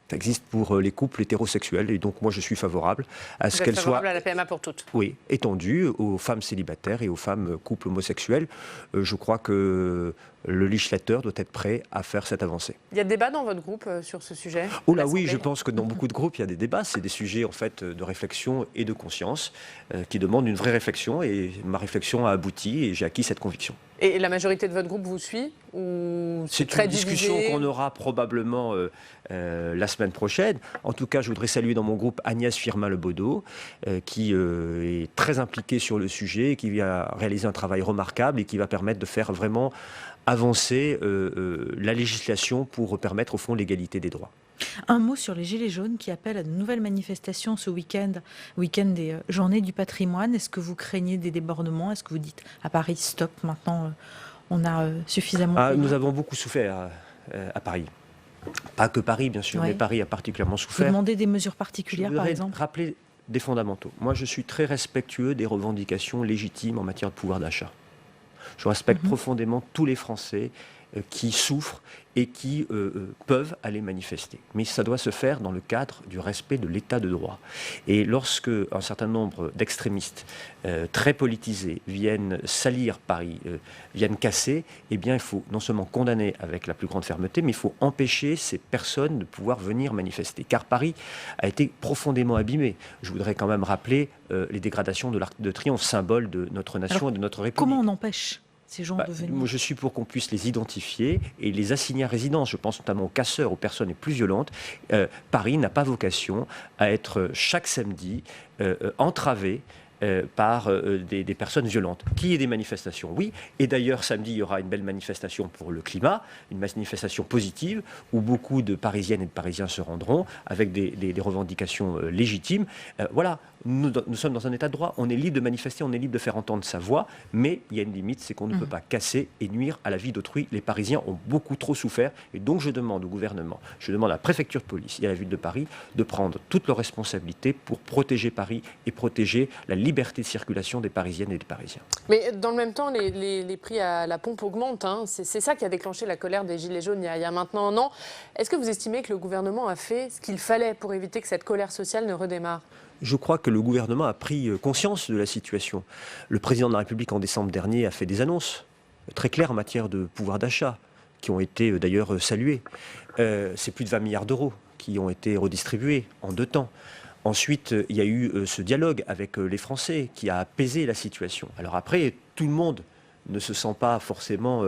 Ça existe pour les couples hétérosexuels. Et donc, moi, je suis favorable à ce qu'elle soit... favorable à la PMA pour toutes? Oui, étendue aux femmes célibataires et aux femmes couples homosexuels. Je crois que le législateur doit être prêt à faire cette avancée. Il y a débat dans votre groupe sur ce sujet? Oh là oui, je pense que dans beaucoup de groupes, il y a des débats. C'est des sujets en fait de réflexion et de conscience qui demandent une vraie réflexion. Et ma réflexion a abouti et j'ai acquis cette conviction. Et la majorité de votre groupe vous suit ou c'est une discussion qu'on aura probablement la semaine prochaine. En tout cas, je voudrais saluer dans mon groupe Agnès Firmin-Lebaudot, qui est très impliquée sur le sujet, qui a réalisé un travail remarquable et qui va permettre de faire vraiment avancer la législation pour permettre au fond l'égalité des droits. Un mot sur les Gilets jaunes qui appellent à de nouvelles manifestations ce week-end des Journées du patrimoine. Est-ce que vous craignez des débordements? Est-ce que vous dites à Paris, stop, maintenant on a suffisamment... Nous avons beaucoup souffert à Paris. Pas que Paris, bien sûr, mais Paris a particulièrement souffert. Vous demandez des mesures particulières, par exemple? Rappeler des fondamentaux. Moi, je suis très respectueux des revendications légitimes en matière de pouvoir d'achat. Je respecte profondément tous les Français qui souffrent et qui peuvent aller manifester. Mais ça doit se faire dans le cadre du respect de l'état de droit. Et lorsque un certain nombre d'extrémistes très politisés viennent salir Paris, viennent casser, eh bien il faut non seulement condamner avec la plus grande fermeté, mais il faut empêcher ces personnes de pouvoir venir manifester. Car Paris a été profondément abîmé. Je voudrais quand même rappeler les dégradations de l'Arc de Triomphe, symbole de notre nation et de notre République. Comment on empêche ces gens de venir? Moi, je suis pour qu'on puisse les identifier et les assigner à résidence. Je pense notamment aux casseurs, aux personnes les plus violentes. Paris n'a pas vocation à être chaque samedi entravé par des personnes violentes. Qu'il y ait des manifestations, oui. Et d'ailleurs, samedi, il y aura une belle manifestation pour le climat, une manifestation positive, où beaucoup de Parisiennes et de Parisiens se rendront avec des revendications légitimes. Voilà, nous sommes dans un état de droit. On est libre de manifester, on est libre de faire entendre sa voix, mais il y a une limite, c'est qu'on ne peut pas casser et nuire à la vie d'autrui. Les Parisiens ont beaucoup trop souffert, et donc je demande au gouvernement, je demande à la préfecture de police et à la ville de Paris de prendre toutes leurs responsabilités pour protéger Paris et protéger la liberté de circulation des Parisiennes et des Parisiens. Mais dans le même temps, les prix à la pompe augmentent. Hein. C'est ça qui a déclenché la colère des Gilets jaunes il y a maintenant un an. Est-ce que vous estimez que le gouvernement a fait ce qu'il fallait pour éviter que cette colère sociale ne redémarre? Je crois que le gouvernement a pris conscience de la situation. Le président de la République, en décembre dernier, a fait des annonces très claires en matière de pouvoir d'achat, qui ont été d'ailleurs saluées. C'est plus de 20 milliards d'euros qui ont été redistribués en 2 temps. Ensuite, il y a eu ce dialogue avec les Français qui a apaisé la situation. Alors après, tout le monde ne se sent pas forcément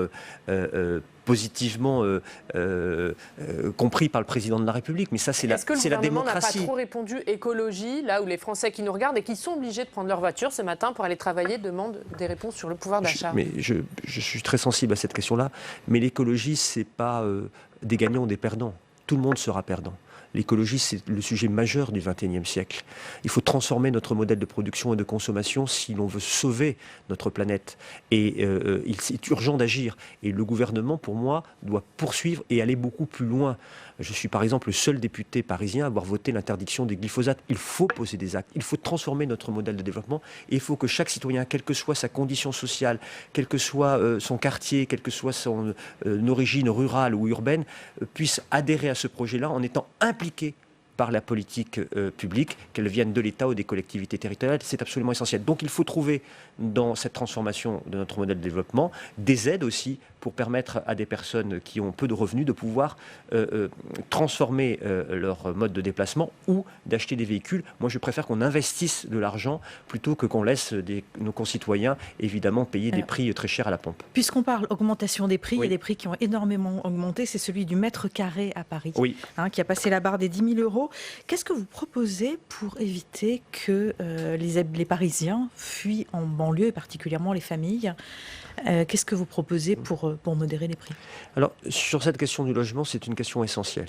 positivement compris par le président de la République. Mais ça, c'est la démocratie. Est-ce que le gouvernement n'a pas trop répondu écologie, là où les Français qui nous regardent et qui sont obligés de prendre leur voiture ce matin pour aller travailler demandent des réponses sur le pouvoir d'achat? Je suis très sensible à cette question-là. Mais l'écologie, c'est pas des gagnants ou des perdants. Tout le monde sera perdant. L'écologie, c'est le sujet majeur du XXIe siècle. Il faut transformer notre modèle de production et de consommation si l'on veut sauver notre planète. Et c'est urgent d'agir. Et le gouvernement, pour moi, doit poursuivre et aller beaucoup plus loin. Je suis par exemple le seul député parisien à avoir voté l'interdiction des glyphosates. Il faut poser des actes, il faut transformer notre modèle de développement et il faut que chaque citoyen, quelle que soit sa condition sociale, quel que soit son quartier, quelle que soit son origine rurale ou urbaine, puisse adhérer à ce projet-là en étant impliqué par la politique publique, qu'elle vienne de l'État ou des collectivités territoriales, c'est absolument essentiel. Donc il faut trouver dans cette transformation de notre modèle de développement des aides aussi pour permettre à des personnes qui ont peu de revenus de pouvoir transformer leur mode de déplacement ou d'acheter des véhicules. Moi, je préfère qu'on investisse de l'argent plutôt que qu'on laisse nos concitoyens, évidemment, payer des prix très chers à la pompe. Puisqu'on parle augmentation des prix, il y a des prix qui ont énormément augmenté. C'est celui du mètre carré à Paris, qui a passé la barre des 10 000 euros. Qu'est-ce que vous proposez pour éviter que les Parisiens fuient en banlieue, et particulièrement les familles? Qu'est-ce que vous proposez pour modérer les prix? Alors, sur cette question du logement, c'est une question essentielle.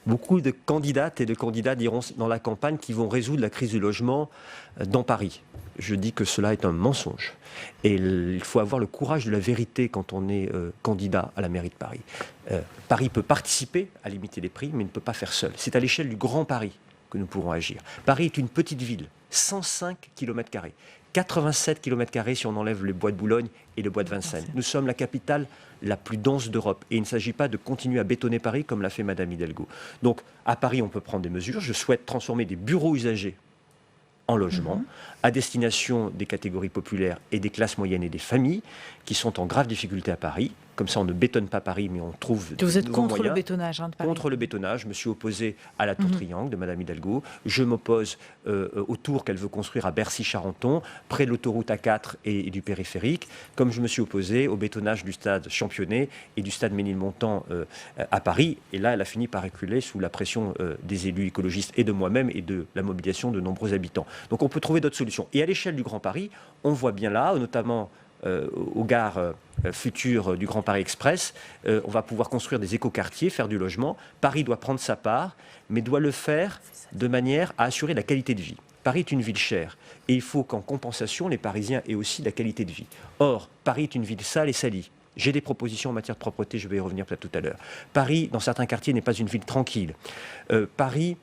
Beaucoup de candidates et de candidats diront dans la campagne qu'ils vont résoudre la crise du logement dans Paris. Je dis que cela est un mensonge. Et il faut avoir le courage de la vérité quand on est candidat à la mairie de Paris. Paris peut participer à limiter les prix, mais ne peut pas faire seul. C'est à l'échelle du Grand Paris que nous pourrons agir. Paris est une petite ville, 105 km². 87 km² si on enlève les bois de Boulogne et le bois de Vincennes. Nous sommes la capitale la plus dense d'Europe. Et il ne s'agit pas de continuer à bétonner Paris comme l'a fait Madame Hidalgo. Donc, à Paris, on peut prendre des mesures. Je souhaite transformer des bureaux usagés en logement, à destination des catégories populaires et des classes moyennes et des familles qui sont en grave difficulté à Paris. Comme ça, on ne bétonne pas Paris, mais on trouve de nouveaux moyens. Vous êtes contre le bétonnage de Paris? Contre le bétonnage. Je me suis opposé à la tour Triangle de Madame Hidalgo. Je m'oppose aux tours qu'elle veut construire à Bercy-Charenton, près de l'autoroute A4 et du périphérique. Comme je me suis opposé au bétonnage du stade Championnet et du stade Ménilmontant à Paris. Et là, elle a fini par reculer sous la pression des élus écologistes et de moi-même et de la mobilisation de nombreux habitants. Donc on peut trouver d'autres solutions. Et à l'échelle du Grand Paris, on voit bien là, notamment aux gares futures du Grand Paris Express, on va pouvoir construire des écoquartiers, faire du logement. Paris doit prendre sa part, mais doit le faire de manière à assurer la qualité de vie. Paris est une ville chère et il faut qu'en compensation, les Parisiens aient aussi de la qualité de vie. Or, Paris est une ville sale et salie. J'ai des propositions en matière de propreté, je vais y revenir peut-être tout à l'heure. Paris, dans certains quartiers, n'est pas une ville tranquille. Paris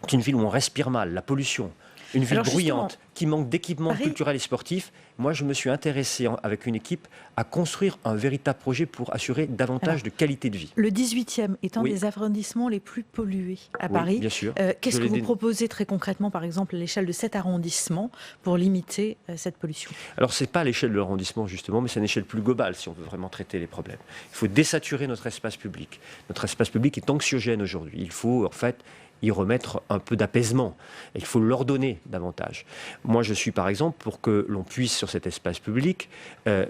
est une ville où on respire mal, la pollution. Une ville bruyante, qui manque d'équipements culturels et sportifs. Moi, je me suis intéressé avec une équipe à construire un véritable projet pour assurer davantage de qualité de vie. Le 18e est un des arrondissements les plus pollués à Paris. Bien sûr. Qu'est-ce que vous proposez très concrètement, par exemple, à l'échelle de cet arrondissement pour limiter cette pollution? Alors, ce n'est pas à l'échelle de l'arrondissement, justement, mais c'est à une échelle plus globale si on veut vraiment traiter les problèmes. Il faut désaturer notre espace public. Notre espace public est anxiogène aujourd'hui. Il faut, en fait, y remettre un peu d'apaisement. Il faut l'ordonner davantage. Moi, je suis par exemple pour que l'on puisse, sur cet espace public,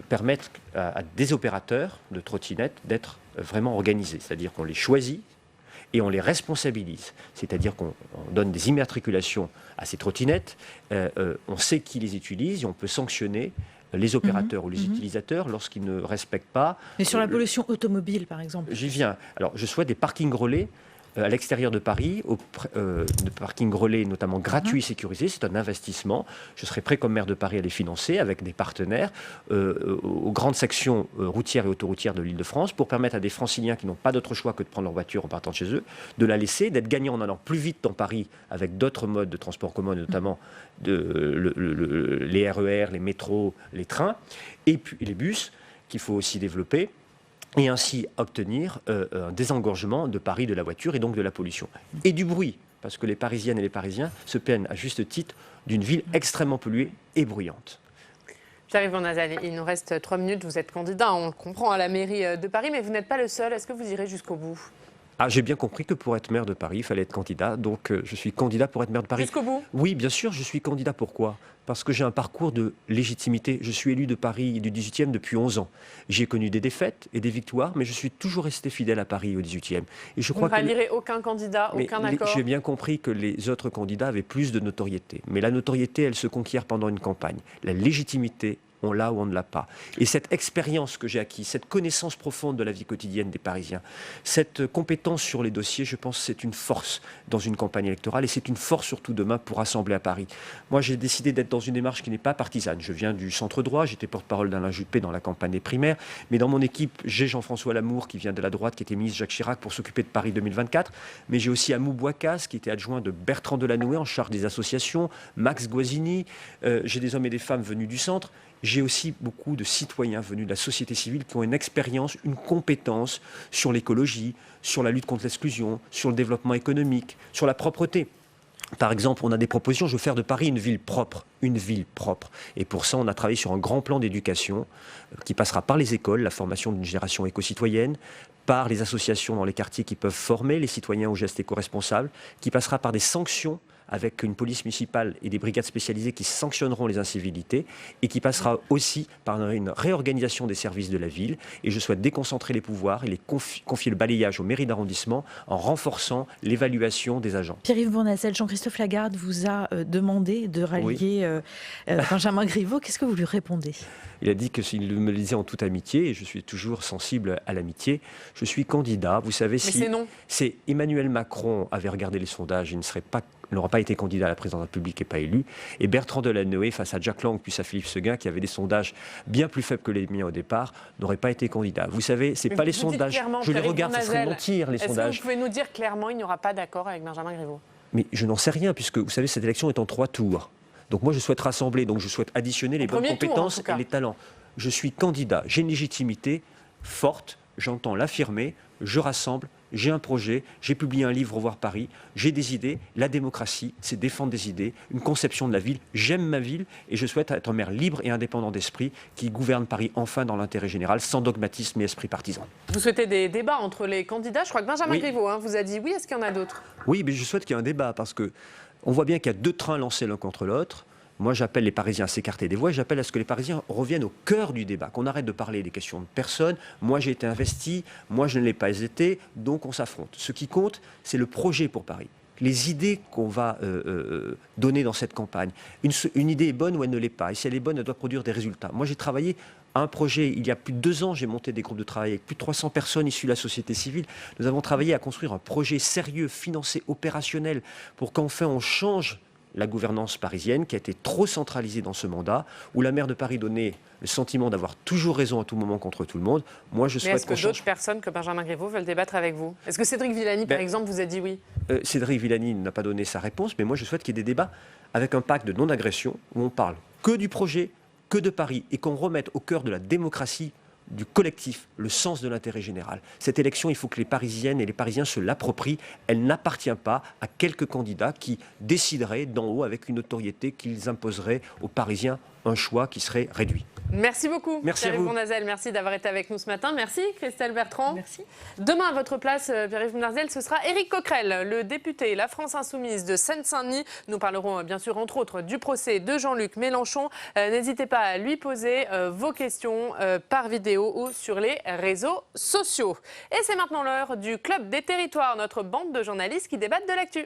permettre à des opérateurs de trottinettes d'être vraiment organisés. C'est-à-dire qu'on les choisit et on les responsabilise. C'est-à-dire qu'on donne des immatriculations à ces trottinettes, on sait qui les utilise et on peut sanctionner les opérateurs ou les utilisateurs lorsqu'ils ne respectent pas. Mais sur la pollution automobile, par exemple? J'y viens. Alors, je souhaite des parkings relais à l'extérieur de Paris, de parking relais notamment gratuits et sécurisés. C'est un investissement. Je serai prêt comme maire de Paris à les financer avec des partenaires aux grandes sections routières et autoroutières de l'Île-de-France pour permettre à des Franciliens qui n'ont pas d'autre choix que de prendre leur voiture en partant de chez eux, de la laisser, d'être gagnants en allant plus vite dans Paris avec d'autres modes de transport commun, notamment les RER, les métros, les trains, et puis les bus qu'il faut aussi développer, et ainsi obtenir un désengorgement de Paris de la voiture et donc de la pollution. Et du bruit. parce que les Parisiennes et les Parisiens se plaignent à juste titre d'une ville extrêmement polluée et bruyante. Pierre-Yves Bournazel, il nous reste 3 minutes. Vous êtes candidat, on le comprend, à la mairie de Paris, mais vous n'êtes pas le seul. Est-ce que vous irez jusqu'au bout ? J'ai bien compris que pour être maire de Paris, il fallait être candidat. Donc, je suis candidat pour être maire de Paris. Jusqu'au bout ? Oui, bien sûr, je suis candidat. Pourquoi ? Parce que j'ai un parcours de légitimité. Je suis élu de Paris du 18e depuis 11 ans. J'ai connu des défaites et des victoires, mais je suis toujours resté fidèle à Paris au 18e. Et je vous ne rallierez aucun candidat, aucun accord ? J'ai bien compris que les autres candidats avaient plus de notoriété. Mais la notoriété, elle se conquiert pendant une campagne. La légitimité, on l'a ou on ne l'a pas. Et cette expérience que j'ai acquise, cette connaissance profonde de la vie quotidienne des Parisiens, cette compétence sur les dossiers, je pense que c'est une force dans une campagne électorale et c'est une force surtout demain pour rassembler à Paris. Moi, j'ai décidé d'être dans une démarche qui n'est pas partisane. Je viens du centre droit, j'étais porte-parole d'Alain Juppé dans la campagne des primaires, mais dans mon équipe, j'ai Jean-François Lamour qui vient de la droite, qui était ministre Jacques Chirac pour s'occuper de Paris 2024, mais j'ai aussi Amou Bouakas qui était adjoint de Bertrand Delanoë en charge des associations, Max Guazzini, j'ai des hommes et des femmes venus du centre. J'ai aussi beaucoup de citoyens venus de la société civile qui ont une expérience, une compétence sur l'écologie, sur la lutte contre l'exclusion, sur le développement économique, sur la propreté. Par exemple, on a des propositions, je veux faire de Paris une ville propre. Une ville propre. Et pour ça, on a travaillé sur un grand plan d'éducation qui passera par les écoles, la formation d'une génération éco-citoyenne, par les associations dans les quartiers qui peuvent former les citoyens aux gestes éco-responsables, qui passera par des sanctions avec une police municipale et des brigades spécialisées qui sanctionneront les incivilités et qui passera aussi par une réorganisation des services de la ville. Et je souhaite déconcentrer les pouvoirs et confier le balayage aux mairies d'arrondissement en renforçant l'évaluation des agents. Pierre-Yves Bournazel, Jean-Christophe Lagarde vous a demandé de rallier Benjamin Griveaux. Qu'est-ce que vous lui répondez ? Il a dit qu'il me le disait en toute amitié, et je suis toujours sensible à l'amitié. Je suis candidat. Vous savez, si Emmanuel Macron avait regardé les sondages, il n'aurait pas été candidat à la présidence de la République et pas élu. Et Bertrand Delanoë, face à Jack Lang puis à Philippe Seguin, qui avait des sondages bien plus faibles que les miens au départ, n'aurait pas été candidat. Vous savez, c'est pas les sondages. Je les regarde, ça serait mentir, les sondages. Est-ce que vous pouvez nous dire clairement il n'y aura pas d'accord avec Benjamin Griveaux ? Mais je n'en sais rien, puisque vous savez, cette élection est en 3 tours. Donc moi, je souhaite rassembler, donc je souhaite additionner les bonnes compétences et les talents. Je suis candidat, j'ai une légitimité forte, j'entends l'affirmer, je rassemble, j'ai un projet, j'ai publié un livre, Revoir Paris, j'ai des idées. La démocratie, c'est défendre des idées, une conception de la ville. J'aime ma ville et je souhaite être un maire libre et indépendant d'esprit qui gouverne Paris enfin dans l'intérêt général, sans dogmatisme et esprit partisan. Vous souhaitez des débats entre les candidats ? Je crois que Benjamin Griveaux vous a dit oui. Est-ce qu'il y en a d'autres ? Oui, mais je souhaite qu'il y ait un débat parce qu'on voit bien qu'il y a 2 trains lancés l'un contre l'autre. Moi, j'appelle les Parisiens à s'écarter des voix. J'appelle à ce que les Parisiens reviennent au cœur du débat, qu'on arrête de parler des questions de personne. Moi, j'ai été investi, moi, je ne l'ai pas été, donc on s'affronte. Ce qui compte, c'est le projet pour Paris. Les idées qu'on va donner dans cette campagne. Une idée est bonne ou elle ne l'est pas. Et si elle est bonne, elle doit produire des résultats. Moi, j'ai travaillé à un projet, il y a plus de 2 ans, j'ai monté des groupes de travail avec plus de 300 personnes issues de la société civile. Nous avons travaillé à construire un projet sérieux, financé, opérationnel, pour qu'enfin on change la gouvernance parisienne qui a été trop centralisée dans ce mandat, où la maire de Paris donnait le sentiment d'avoir toujours raison à tout moment contre tout le monde. Moi, je souhaite qu'on change. Est-ce que d'autres personnes que Benjamin Griveaux veulent débattre avec vous ? Est-ce que Cédric Villani, par exemple, vous a dit oui ? Cédric Villani n'a pas donné sa réponse, mais moi, je souhaite qu'il y ait des débats avec un pacte de non-agression où on parle que du projet, que de Paris, et qu'on remette au cœur de la démocratie du collectif, le sens de l'intérêt général. Cette élection, il faut que les Parisiennes et les Parisiens se l'approprient. Elle n'appartient pas à quelques candidats qui décideraient d'en haut avec une autorité qu'ils imposeraient aux Parisiens un choix qui serait réduit. Merci beaucoup, Pierre-Yves Bournazel. Merci d'avoir été avec nous ce matin. Merci, Christelle Bertrand. Merci. Demain, à votre place, Pierre-Yves Bournazel, ce sera Éric Coquerel, le député La France Insoumise de Seine-Saint-Denis. Nous parlerons bien sûr, entre autres, du procès de Jean-Luc Mélenchon. N'hésitez pas à lui poser vos questions par vidéo ou sur les réseaux sociaux. Et c'est maintenant l'heure du Club des Territoires, notre bande de journalistes qui débattent de l'actu.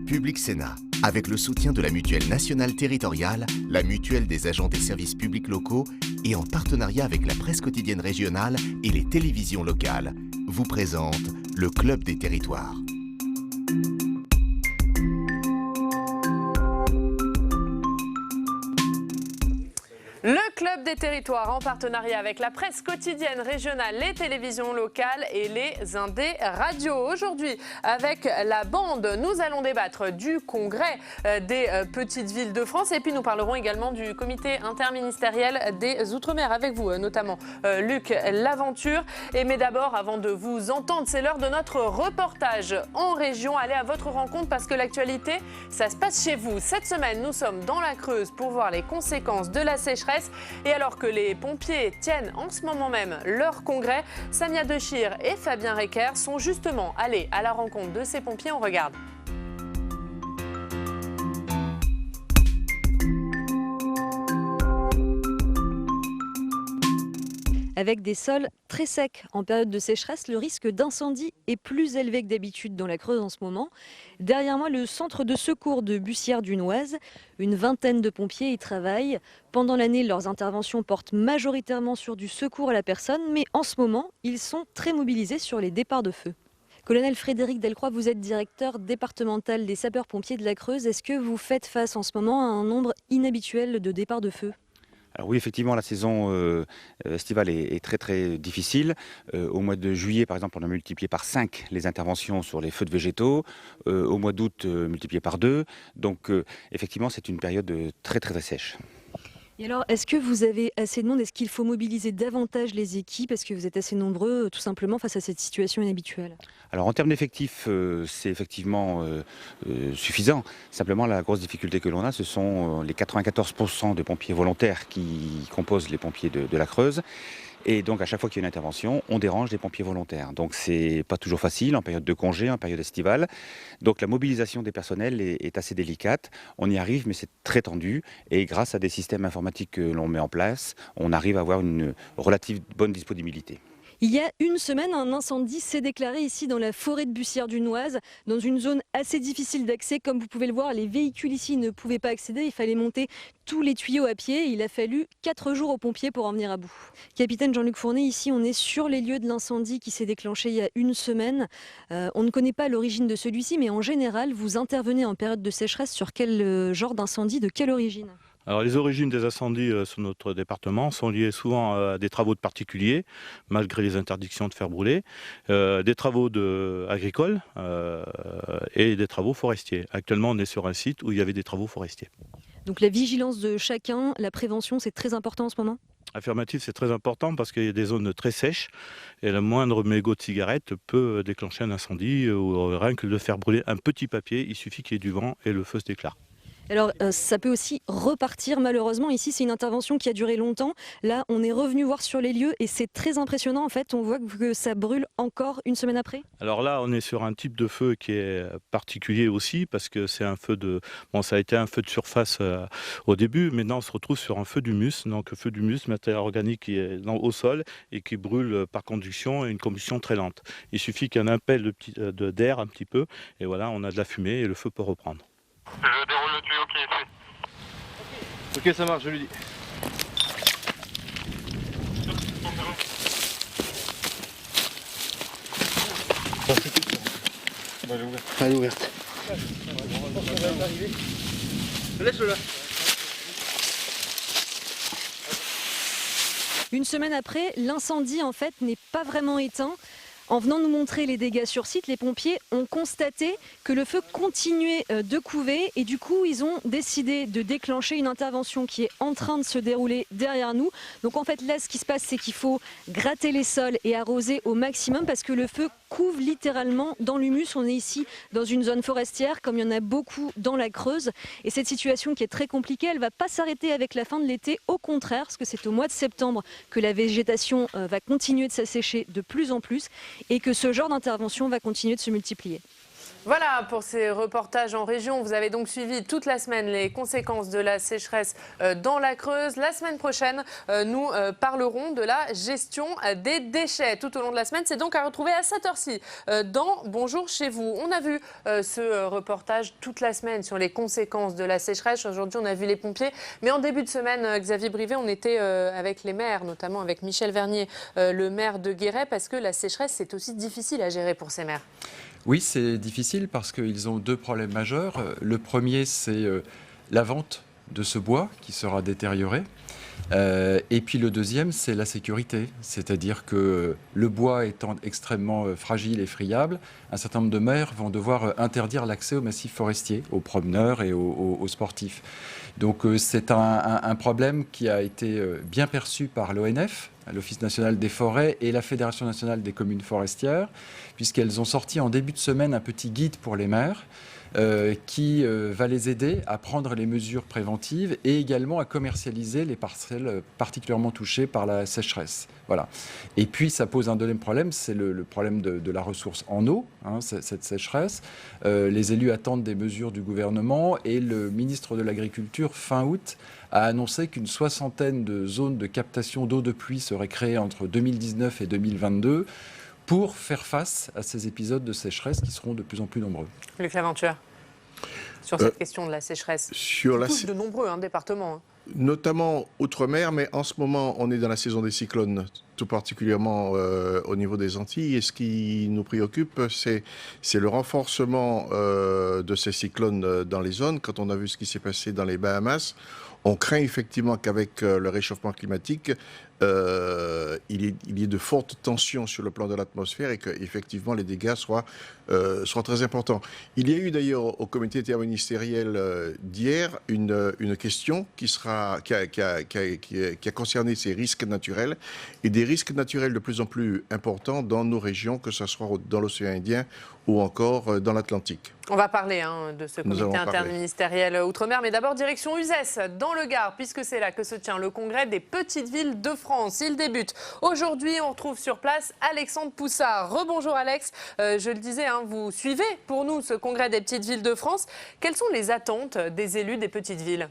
Public Sénat, avec le soutien de la Mutuelle Nationale Territoriale, la Mutuelle des agents des services publics locaux et en partenariat avec la presse quotidienne régionale et les télévisions locales, vous présente le Club des Territoires. Le Club des des territoires en partenariat avec la presse quotidienne régionale, les télévisions locales et les Indés radios. Aujourd'hui, avec la bande, nous allons débattre du congrès des petites villes de France et puis nous parlerons également du comité interministériel des Outre-mer avec vous, notamment Luc Laventure. Mais d'abord, avant de vous entendre, c'est l'heure de notre reportage en région. Allez à votre rencontre parce que l'actualité, ça se passe chez vous. Cette semaine, nous sommes dans la Creuse pour voir les conséquences de la sécheresse. Et alors que les pompiers tiennent en ce moment même leur congrès, Samia Dechir et Fabien Recker sont justement allés à la rencontre de ces pompiers. On regarde. Avec des sols très secs en période de sécheresse, le risque d'incendie est plus élevé que d'habitude dans la Creuse en ce moment. Derrière moi, le centre de secours de Bussière-du-Noise. Une vingtaine de pompiers y travaillent. Pendant l'année, leurs interventions portent majoritairement sur du secours à la personne, mais en ce moment, ils sont très mobilisés sur les départs de feu. Colonel Frédéric Delcroix, vous êtes directeur départemental des sapeurs-pompiers de la Creuse. Est-ce que vous faites face en ce moment à un nombre inhabituel de départs de feu ? Alors oui, effectivement, la saison estivale est très très difficile. Au mois de juillet, par exemple, on a multiplié par 5 les interventions sur les feux de végétaux. Au mois d'août, multiplié par 2. Donc effectivement, c'est une période très très très sèche. Et alors, est-ce que vous avez assez de monde ? Est-ce qu'il faut mobiliser davantage les équipes ? Est-ce que vous êtes assez nombreux, tout simplement, face à cette situation inhabituelle ? Alors en termes d'effectifs, c'est effectivement suffisant. Simplement, la grosse difficulté que l'on a, ce sont les 94% de pompiers volontaires qui composent les pompiers de la Creuse. Et donc à chaque fois qu'il y a une intervention, on dérange les pompiers volontaires. Donc c'est pas toujours facile en période de congé, en période estivale. Donc la mobilisation des personnels est assez délicate. On y arrive, mais c'est très tendu. Et grâce à des systèmes informatiques que l'on met en place, on arrive à avoir une relative bonne disponibilité. Il y a une semaine, un incendie s'est déclaré ici dans la forêt de Bussière-du-Noise, dans une zone assez difficile d'accès. Comme vous pouvez le voir, les véhicules ici ne pouvaient pas accéder. Il fallait monter tous les tuyaux à pied. Il a fallu 4 jours aux pompiers pour en venir à bout. Capitaine Jean-Luc Fournet, ici on est sur les lieux de l'incendie qui s'est déclenché il y a une semaine. On ne connaît pas l'origine de celui-ci, mais en général, vous intervenez en période de sécheresse sur quel genre d'incendie, de quelle origine ? Alors, les origines des incendies sur notre département sont liées souvent à des travaux de particuliers, malgré les interdictions de faire brûler, des travaux agricoles et des travaux forestiers. Actuellement, on est sur un site où il y avait des travaux forestiers. Donc la vigilance de chacun, la prévention, c'est très important en ce moment ? Affirmatif, c'est très important parce qu'il y a des zones très sèches et le moindre mégot de cigarette peut déclencher un incendie ou rien que de faire brûler un petit papier, il suffit qu'il y ait du vent et le feu se déclare. Alors, ça peut aussi repartir, malheureusement. Ici, c'est une intervention qui a duré longtemps. Là, on est revenu voir sur les lieux et c'est très impressionnant. En fait, on voit que ça brûle encore une semaine après. Alors là, on est sur un type de feu qui est particulier aussi parce que c'est un feu de... Bon, ça a été un feu de surface au début. Maintenant, on se retrouve sur un feu d'humus. Donc, feu d'humus, matériel organique qui est au sol et qui brûle par conduction et une combustion très lente. Il suffit qu'il y ait un appel d'air un petit peu et voilà, on a de la fumée et le feu peut reprendre. Je déroule le tuyau qui est fait. Ok, ça marche, je lui dis. Elle est ouverte. Laisse-le là. Une semaine après, l'incendie en fait n'est pas vraiment éteint. En venant nous montrer les dégâts sur site, les pompiers ont constaté que le feu continuait de couver et du coup, ils ont décidé de déclencher une intervention qui est en train de se dérouler derrière nous. Donc en fait, là, ce qui se passe, c'est qu'il faut gratter les sols et arroser au maximum parce que le feu couve littéralement dans l'humus. On est ici dans une zone forestière, comme il y en a beaucoup dans la Creuse. Et cette situation qui est très compliquée, elle ne va pas s'arrêter avec la fin de l'été. Au contraire, parce que c'est au mois de septembre que la végétation va continuer de s'assécher de plus en plus et que ce genre d'intervention va continuer de se multiplier. Voilà pour ces reportages en région. Vous avez donc suivi toute la semaine les conséquences de la sécheresse dans la Creuse. La semaine prochaine, nous parlerons de la gestion des déchets tout au long de la semaine. C'est donc à retrouver à cette heure-ci dans Bonjour chez vous. On a vu ce reportage toute la semaine sur les conséquences de la sécheresse. Aujourd'hui, on a vu les pompiers. Mais en début de semaine, Xavier Brivet, on était avec les maires, notamment avec Michel Vernier, le maire de Guéret, parce que la sécheresse, c'est aussi difficile à gérer pour ces maires. Oui, c'est difficile parce qu'ils ont deux problèmes majeurs. Le premier, c'est la vente de ce bois qui sera détérioré. Et puis le deuxième, c'est la sécurité. C'est-à-dire que le bois étant extrêmement fragile et friable, un certain nombre de maires vont devoir interdire l'accès aux massifs forestiers, aux promeneurs et aux sportifs. Donc c'est un problème qui a été bien perçu par l'ONF, l'Office national des forêts, et la Fédération nationale des communes forestières, puisqu'elles ont sorti en début de semaine un petit guide pour les maires qui va les aider à prendre les mesures préventives et également à commercialiser les parcelles particulièrement touchées par la sécheresse. Voilà. Et puis ça pose un deuxième problème, c'est le problème de la ressource en eau, cette sécheresse. Les élus attendent des mesures du gouvernement et le ministre de l'Agriculture, fin août, a annoncé qu'une 60aine de zones de captation d'eau de pluie seraient créées entre 2019 et 2022 pour faire face à ces épisodes de sécheresse qui seront de plus en plus nombreux. Luc Laventure, sur cette question de la sécheresse, qui touche de nombreux départements. Notamment outre-mer, mais en ce moment, on est dans la saison des cyclones, tout particulièrement au niveau des Antilles. Et ce qui nous préoccupe, c'est le renforcement de ces cyclones dans les zones. Quand on a vu ce qui s'est passé dans les Bahamas, on craint effectivement qu'avec le réchauffement climatique, il y ait de fortes tensions sur le plan de l'atmosphère et qu'effectivement les dégâts soient très importants. Il y a eu d'ailleurs au comité interministériel d'hier une question qui a concerné ces risques naturels et des risques naturels de plus en plus importants dans nos régions, que ce soit dans l'océan Indien ou encore dans l'Atlantique. On va parler de ce comité interministériel Outre-mer, mais d'abord direction Uzès, dans le Gard, puisque c'est là que se tient le congrès des petites villes de France. Il débute aujourd'hui. On retrouve sur place Alexandre Poussard. Rebonjour Alex. Je le disais, vous suivez pour nous ce congrès des petites villes de France. Quelles sont les attentes des élus des petites villes ?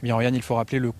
Bien, Oriane, il faut rappeler le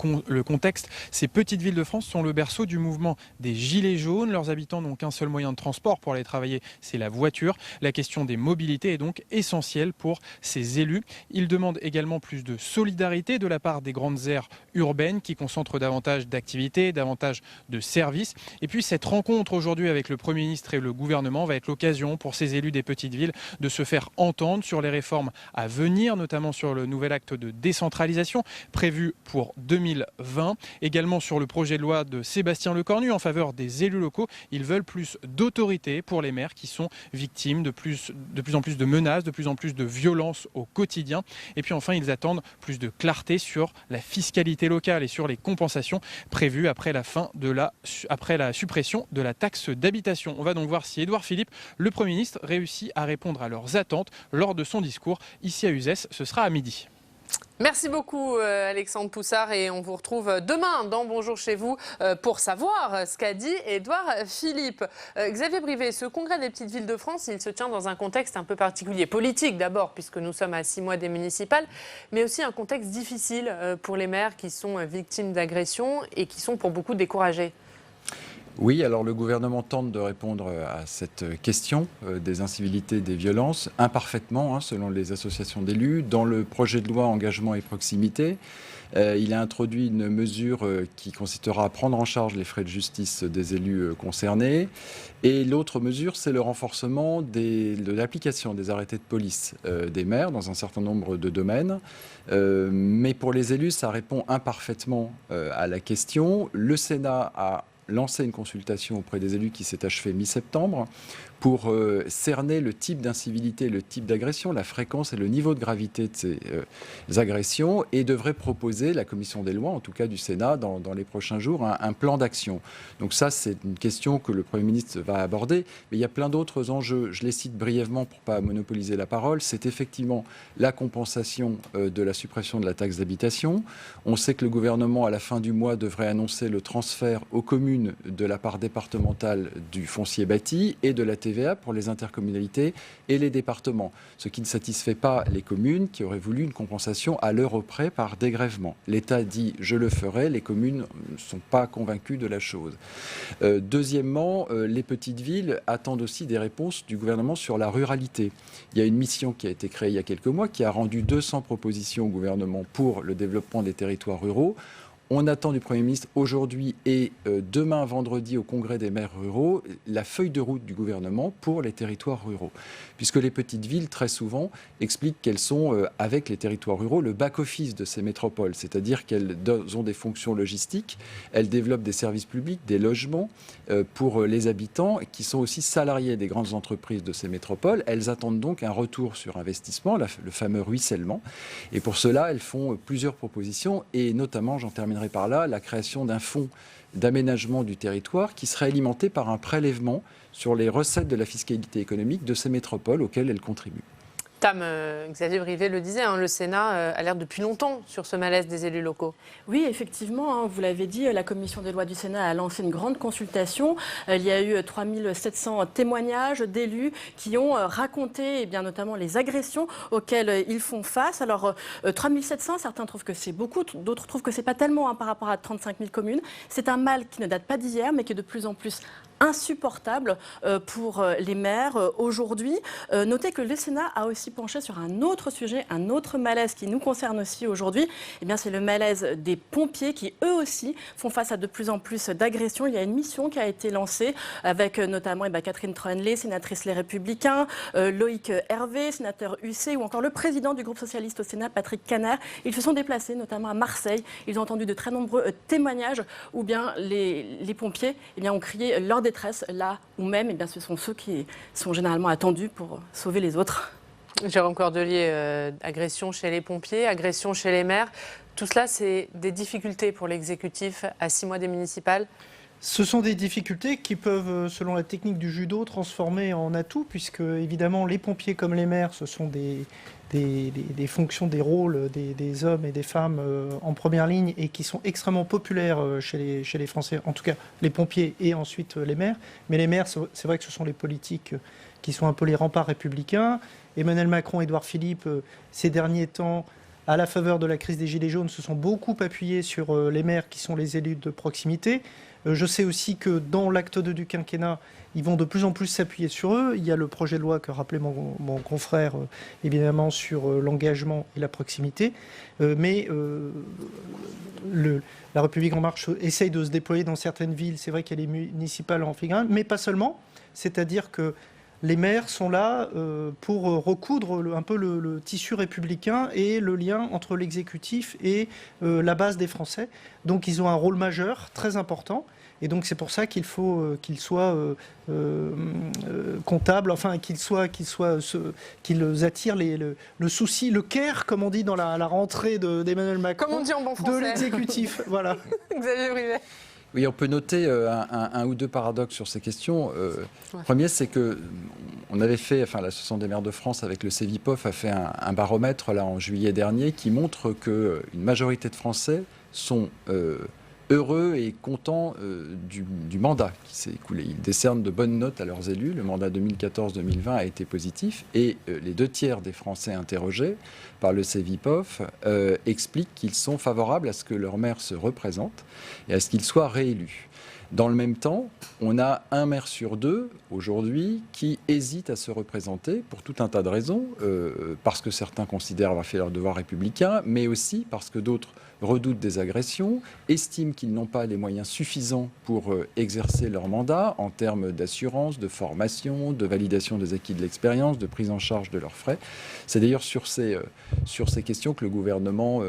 contexte. Ces petites villes de France sont le berceau du mouvement des Gilets jaunes. Leurs habitants n'ont qu'un seul moyen de transport pour aller travailler, c'est la voiture. La question des mobilités est donc essentielle pour ces élus. Ils demandent également plus de solidarité de la part des grandes aires urbaines qui concentrent davantage d'activités, davantage de services. Et puis cette rencontre aujourd'hui avec le Premier ministre et le gouvernement va être l'occasion pour ces élus des petites villes de se faire entendre sur les réformes à venir, notamment sur le nouvel acte de décentralisation prévu pour 2020. Également sur le projet de loi de Sébastien Lecornu en faveur des élus locaux. Ils veulent plus d'autorité pour les maires qui sont victimes de plus en plus de menaces, de plus en plus de violences au quotidien. Et puis enfin, ils attendent plus de clarté sur la fiscalité locale et sur les compensations prévues après la suppression de la taxe d'habitation. On va donc voir si Édouard Philippe, le Premier ministre, réussit à répondre à leurs attentes lors de son discours ici à Uzès. Ce sera à midi. Merci beaucoup Alexandre Poussard et on vous retrouve demain dans Bonjour chez vous pour savoir ce qu'a dit Édouard Philippe. Xavier Brivet, ce congrès des petites villes de France, il se tient dans un contexte un peu particulier, politique d'abord puisque nous sommes à 6 mois des municipales, mais aussi un contexte difficile pour les maires qui sont victimes d'agressions et qui sont pour beaucoup découragés. Oui, alors le gouvernement tente de répondre à cette question des incivilités, des violences, imparfaitement, selon les associations d'élus. Dans le projet de loi Engagement et Proximité, il a introduit une mesure qui consistera à prendre en charge les frais de justice des élus concernés. Et l'autre mesure, c'est le renforcement de l'application des arrêtés de police des maires dans un certain nombre de domaines. Mais pour les élus, ça répond imparfaitement à la question. Le Sénat a lancé une consultation auprès des élus qui s'est achevée mi-septembre pour cerner le type d'incivilité, le type d'agression, la fréquence et le niveau de gravité de ces agressions et devrait proposer, la commission des lois, en tout cas du Sénat, dans les prochains jours, un plan d'action. Donc ça, c'est une question que le Premier ministre va aborder, mais il y a plein d'autres enjeux. Je les cite brièvement pour ne pas monopoliser la parole. C'est effectivement la compensation de la suppression de la taxe d'habitation. On sait que le gouvernement, à la fin du mois, devrait annoncer le transfert aux communes de la part départementale du foncier bâti et de la TVA pour les intercommunalités et les départements, ce qui ne satisfait pas les communes qui auraient voulu une compensation à l'euro près par dégrèvement. L'État dit « je le ferai », les communes ne sont pas convaincues de la chose. Deuxièmement, les petites villes attendent aussi des réponses du gouvernement sur la ruralité. Il y a une mission qui a été créée il y a quelques mois qui a rendu 200 propositions au gouvernement pour le développement des territoires ruraux. On attend du Premier ministre aujourd'hui et demain, vendredi, au Congrès des maires ruraux, la feuille de route du gouvernement pour les territoires ruraux. Puisque les petites villes, très souvent, expliquent qu'elles sont, avec les territoires ruraux, le back-office de ces métropoles. C'est-à-dire qu'elles ont des fonctions logistiques, elles développent des services publics, des logements pour les habitants qui sont aussi salariés des grandes entreprises de ces métropoles. Elles attendent donc un retour sur investissement, le fameux ruissellement. Et pour cela, elles font plusieurs propositions et notamment, j'en terminerai par là, la création d'un fonds d'aménagement du territoire qui serait alimenté par un prélèvement sur les recettes de la fiscalité économique de ces métropoles auxquelles elles contribuent. Tam, Xavier Brivet le disait, le Sénat alerte depuis longtemps sur ce malaise des élus locaux. Oui, effectivement, vous l'avez dit, la commission des lois du Sénat a lancé une grande consultation. Il y a eu 3700 témoignages d'élus qui ont raconté notamment les agressions auxquelles ils font face. Alors, 3700, certains trouvent que c'est beaucoup, d'autres trouvent que c'est pas tellement par rapport à 35 000 communes. C'est un mal qui ne date pas d'hier, mais qui est de plus en plus insupportable pour les maires aujourd'hui. Notez que le Sénat a aussi penché sur un autre sujet, un autre malaise qui nous concerne aussi aujourd'hui. C'est le malaise des pompiers qui, eux aussi, font face à de plus en plus d'agressions. Il y a une mission qui a été lancée avec notamment Catherine Troenlé, sénatrice Les Républicains, Loïc Hervé, sénateur UC, ou encore le président du groupe socialiste au Sénat, Patrick Caner. Ils se sont déplacés notamment à Marseille. Ils ont entendu de très nombreux témoignages où les pompiers ont crié leur détresse là où même ce sont ceux qui sont généralement attendus pour sauver les autres. Jérôme Cordelier, agression chez les pompiers, agression chez les maires, tout cela c'est des difficultés pour l'exécutif à 6 mois des municipales? Ce sont des difficultés qui peuvent, selon la technique du judo, transformer en atout, puisque évidemment les pompiers comme les maires, ce sont des fonctions, des rôles des hommes et des femmes en première ligne et qui sont extrêmement populaires chez les Français, en tout cas les pompiers et ensuite les maires. Mais les maires, c'est vrai que ce sont les politiques qui sont un peu les remparts républicains. Emmanuel Macron, Édouard Philippe, ces derniers temps, à la faveur de la crise des Gilets jaunes, se sont beaucoup appuyés sur les maires qui sont les élus de proximité. Je sais aussi que dans l'acte 2 du quinquennat, ils vont de plus en plus s'appuyer sur eux. Il y a le projet de loi que rappelait mon confrère, évidemment, sur l'engagement et la proximité. Mais la République En Marche essaye de se déployer dans certaines villes. C'est vrai qu'il y a les municipales en filigrane, mais pas seulement. C'est-à-dire que les maires sont là pour recoudre un peu le tissu républicain et le lien entre l'exécutif et la base des Français. Donc ils ont un rôle majeur, très important. Et donc c'est pour ça qu'il faut qu'ils soient comptables, enfin qu'ils attirent le souci, le care, comme on dit dans la rentrée d'Emmanuel Macron, comme on dit en bon français, de l'exécutif. Voilà. Xavier Brivet. Oui, on peut noter un ou deux paradoxes sur ces questions. Premier, c'est que on avait fait, l'Association des maires de France avec le CEVIPOF a fait un baromètre là en juillet dernier qui montre qu'une majorité de Français sont heureux et contents du mandat qui s'est écoulé. Ils décernent de bonnes notes à leurs élus. Le mandat 2014-2020 a été positif et les 2/3 des Français interrogés par le CEVIPOF expliquent qu'ils sont favorables à ce que leur maire se représente et à ce qu'il soit réélu. Dans le même temps, on a un maire sur 2 aujourd'hui qui hésite à se représenter pour tout un tas de raisons, parce que certains considèrent avoir fait leur devoir républicain, mais aussi parce que d'autres redoutent des agressions, estiment qu'ils n'ont pas les moyens suffisants pour exercer leur mandat en termes d'assurance, de formation, de validation des acquis de l'expérience, de prise en charge de leurs frais. C'est d'ailleurs sur ces questions que le gouvernement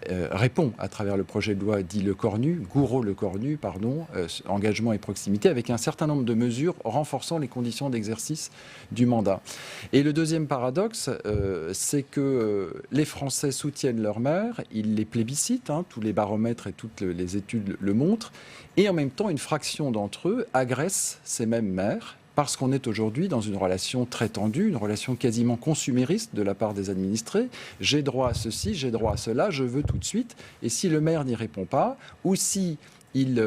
répond à travers le projet de loi dit Gourault-Lecornu, engagement et proximité, avec un certain nombre de mesures renforçant les conditions d'exercice du mandat. Et le deuxième paradoxe, c'est que les Français soutiennent leur maire, ils les plébiscitent, tous les baromètres et toutes les études le montrent, et en même temps, une fraction d'entre eux agressent ces mêmes maires, parce qu'on est aujourd'hui dans une relation très tendue, une relation quasiment consumériste de la part des administrés. J'ai droit à ceci, j'ai droit à cela, je veux tout de suite. Et si le maire n'y répond pas, ou si il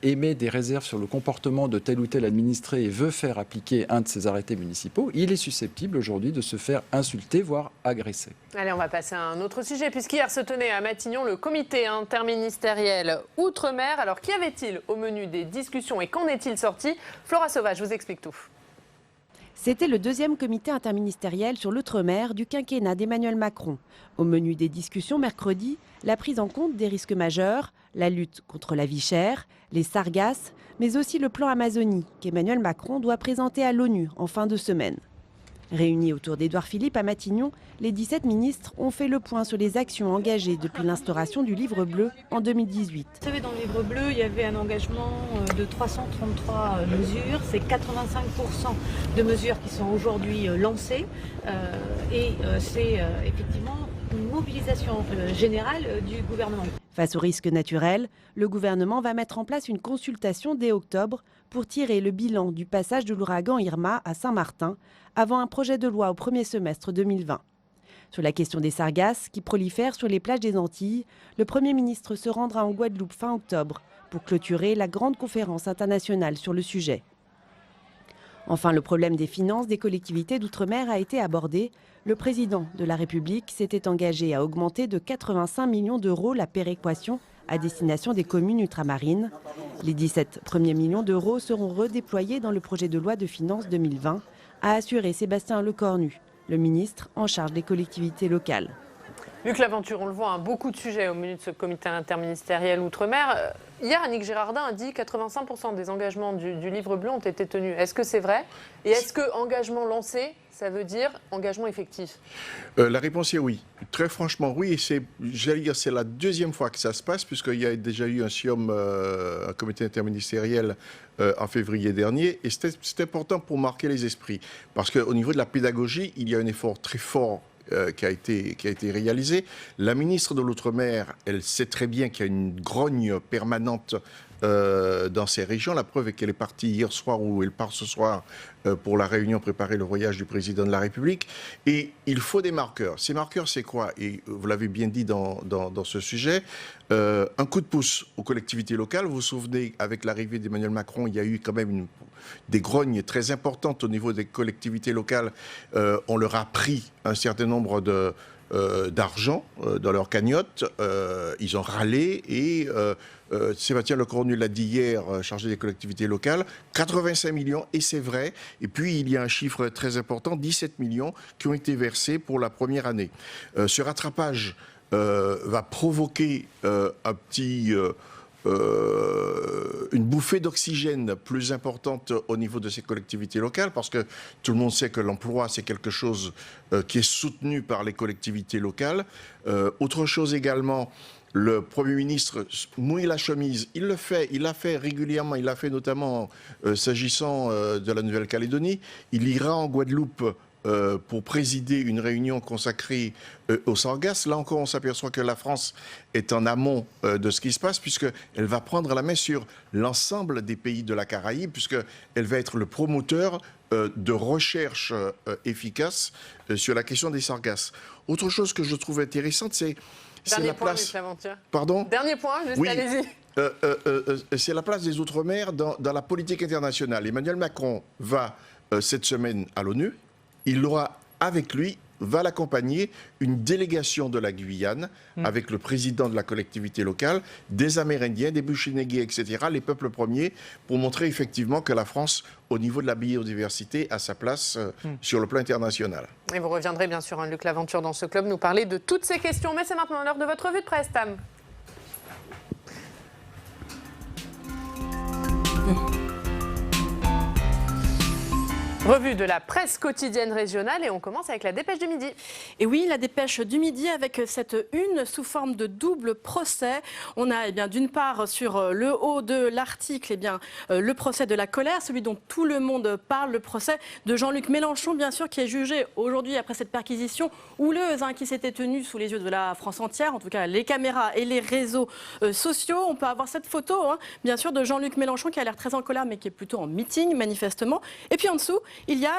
émet des réserves sur le comportement de tel ou tel administré et veut faire appliquer un de ses arrêtés municipaux, il est susceptible aujourd'hui de se faire insulter, voire agresser. Allez, on va passer à un autre sujet, puisqu'hier se tenait à Matignon le comité interministériel Outre-mer. Alors, qu'y avait-il au menu des discussions et qu'en est-il sorti? Flora Sauvage vous explique tout. C'était le deuxième comité interministériel sur l'outre-mer du quinquennat d'Emmanuel Macron. Au menu des discussions mercredi, la prise en compte des risques majeurs, la lutte contre la vie chère, les sargasses, mais aussi le plan Amazonie qu'Emmanuel Macron doit présenter à l'ONU en fin de semaine. Réunis autour d'Édouard Philippe à Matignon, les 17 ministres ont fait le point sur les actions engagées depuis l'instauration du livre bleu en 2018. Vous savez, dans le livre bleu, il y avait un engagement de 333 mesures. C'est 85% de mesures qui sont aujourd'hui lancées. C'est effectivement une mobilisation générale du gouvernement. Face aux risques naturels, le gouvernement va mettre en place une consultation dès octobre pour tirer le bilan du passage de l'ouragan Irma à Saint-Martin avant un projet de loi au premier semestre 2020. Sur la question des sargasses qui prolifèrent sur les plages des Antilles, le Premier ministre se rendra en Guadeloupe fin octobre pour clôturer la grande conférence internationale sur le sujet. Enfin, le problème des finances des collectivités d'outre-mer a été abordé. Le président de la République s'était engagé à augmenter de 85 millions d'euros la péréquation à destination des communes ultramarines. Les 17 premiers millions d'euros seront redéployés dans le projet de loi de finances 2020, a assuré Sébastien Lecornu, le ministre en charge des collectivités locales. Luc Laventure, on le voit, beaucoup de sujets au menu de ce comité interministériel Outre-mer. Hier, Annick Girardin a dit que 85% des engagements du livre bleu ont été tenus. Est-ce que c'est vrai? Et est-ce que engagement lancé, ça veut dire engagement effectif? La réponse est oui. Très franchement, oui. Et j'allais dire, c'est la deuxième fois que ça se passe, puisqu'il y a déjà eu un SIOM, un comité interministériel, en février dernier. Et c'est important pour marquer les esprits. Parce qu'au niveau de la pédagogie, il y a un effort très fort qui a été réalisé. La ministre de l'Outre-mer, elle sait très bien qu'il y a une grogne permanente dans ces régions. La preuve est qu'elle est partie hier soir ou elle part ce soir pour la réunion préparer le voyage du président de la République. Et il faut des marqueurs. Ces marqueurs, c'est quoi? Et vous l'avez bien dit dans ce sujet, un coup de pouce aux collectivités locales. Vous vous souvenez, avec l'arrivée d'Emmanuel Macron, il y a eu quand même des grognes très importantes au niveau des collectivités locales. On leur a pris un certain nombre d'argent dans leur cagnotte. Ils ont râlé et Sébastien Lecornu l'a dit hier, chargé des collectivités locales, 85 millions, et c'est vrai. Et puis il y a un chiffre très important, 17 millions qui ont été versés pour la première année. Ce rattrapage va provoquer une bouffée d'oxygène plus importante au niveau de ces collectivités locales, parce que tout le monde sait que l'emploi, c'est quelque chose qui est soutenu par les collectivités locales. Autre chose également, le Premier ministre mouille la chemise. Il le fait, il l'a fait régulièrement, il l'a fait notamment s'agissant de la Nouvelle-Calédonie. Il ira en Guadeloupe pour présider une réunion consacrée aux sargasses. Là encore, on s'aperçoit que la France est en amont de ce qui se passe, puisqu'elle va prendre la main sur l'ensemble des pays de la Caraïbe, puisqu'elle va être le promoteur de recherche efficace sur la question des sargasses. Autre chose que je trouve intéressante, c'est la place... Luc Laventure. Pardon? Dernier point, juste oui. Allez-y. C'est la place des Outre-mer dans la politique internationale. Emmanuel Macron va cette semaine à l'ONU. Il aura avec lui, va l'accompagner, une délégation de la Guyane avec le président de la collectivité locale, des Amérindiens, des Bushinégés, etc., les peuples premiers, pour montrer effectivement que la France, au niveau de la biodiversité, a sa place sur le plan international. Et vous reviendrez bien sûr, Luc Laventure, dans ce club, nous parler de toutes ces questions. Mais c'est maintenant l'heure de votre revue de presse, Tam. Revue de la presse quotidienne régionale et on commence avec la dépêche du midi. Et oui, la dépêche du midi avec cette une sous forme de double procès. On a d'une part sur le haut de l'article le procès de la colère, celui dont tout le monde parle, le procès de Jean-Luc Mélenchon bien sûr, qui est jugé aujourd'hui après cette perquisition houleuse qui s'était tenue sous les yeux de la France entière, en tout cas les caméras et les réseaux sociaux. On peut avoir cette photo bien sûr de Jean-Luc Mélenchon qui a l'air très en colère mais qui est plutôt en meeting manifestement. Et puis en dessous, il y a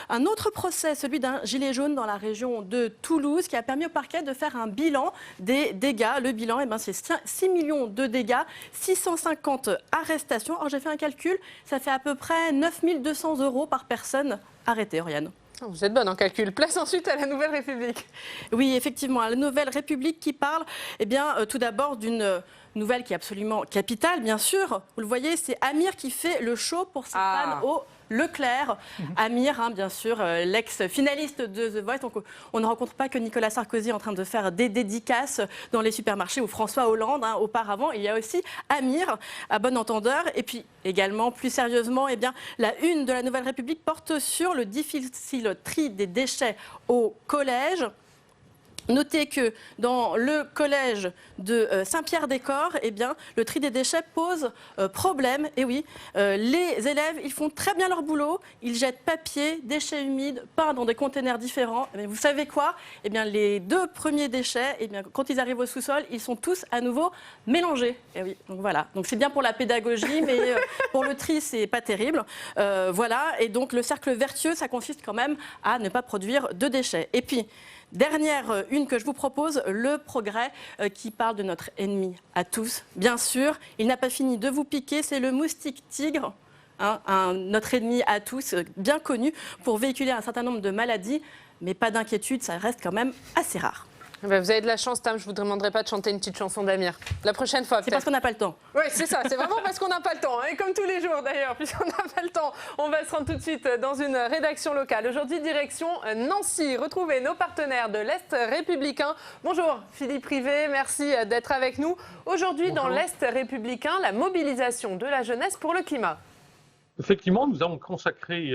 un autre procès, celui d'un gilet jaune dans la région de Toulouse, qui a permis au parquet de faire un bilan des dégâts. Le bilan, c'est 6 millions de dégâts, 650 arrestations. Alors j'ai fait un calcul, ça fait à peu près 9 200 € par personne arrêtée, Oriane. Vous êtes bonne en calcul. Place ensuite à la Nouvelle République. Oui, effectivement, à la Nouvelle République qui parle tout d'abord d'une nouvelle qui est absolument capitale, bien sûr. Vous le voyez, c'est Amir qui fait le show pour ses fans au Leclerc. Amir, bien sûr, l'ex-finaliste de The Voice. Donc, on ne rencontre pas que Nicolas Sarkozy en train de faire des dédicaces dans les supermarchés ou François Hollande auparavant. Il y a aussi Amir, à bon entendeur. Et puis également, plus sérieusement, la une de la Nouvelle République porte sur le difficile tri des déchets au collège. Notez que dans le collège de Saint-Pierre-des-Corps, le tri des déchets pose problème. Et oui, les élèves, ils font très bien leur boulot. Ils jettent papier, déchets humides, pain dans des containers différents. Mais vous savez quoi ? Les 2 premiers déchets, quand ils arrivent au sous-sol, ils sont tous à nouveau mélangés. Et oui, donc voilà. Donc c'est bien pour la pédagogie, mais pour le tri, c'est pas terrible. Voilà. Et donc le cercle vertueux, ça consiste quand même à ne pas produire de déchets. Et puis, dernière une que je vous propose, Le Progrès, qui parle de notre ennemi à tous. Bien sûr, il n'a pas fini de vous piquer, c'est le moustique tigre, notre ennemi à tous, bien connu pour véhiculer un certain nombre de maladies, mais pas d'inquiétude, ça reste quand même assez rare. Vous avez de la chance, Tam, je ne vous demanderai pas de chanter une petite chanson d'Amir. La prochaine fois, c'est parce qu'on n'a pas le temps. Oui, c'est ça, c'est vraiment parce qu'on n'a pas le temps. Et comme tous les jours d'ailleurs, puisqu'on n'a pas le temps, on va se rendre tout de suite dans une rédaction locale. Aujourd'hui, direction Nancy. Retrouvez nos partenaires de l'Est républicain. Bonjour Philippe Privé, merci d'être avec nous. Aujourd'hui, dans l'Est républicain, la mobilisation de la jeunesse pour le climat. Effectivement, nous avons consacré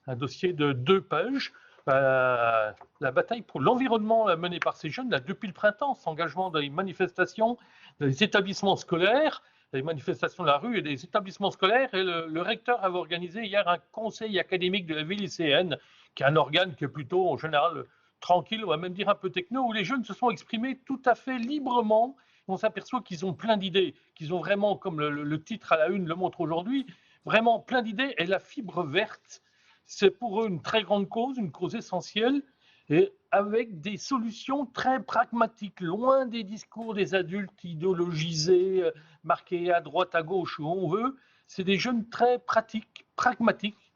un dossier de 2 pages. La bataille pour l'environnement menée par ces jeunes, là, depuis le printemps, cet engagement dans les manifestations, dans les établissements scolaires, les manifestations de la rue et des établissements scolaires. Et le recteur avait organisé hier un conseil académique de la vie lycéenne, qui est un organe qui est plutôt en général tranquille, on va même dire un peu techno, où les jeunes se sont exprimés tout à fait librement. On s'aperçoit qu'ils ont plein d'idées, qu'ils ont vraiment, comme le titre à la une le montre aujourd'hui, vraiment plein d'idées. Et la fibre verte, c'est pour eux une très grande cause, une cause essentielle, et avec des solutions très pragmatiques, loin des discours des adultes idéologisés, marqués à droite, à gauche, où on veut. C'est des jeunes très pratiques, pragmatiques,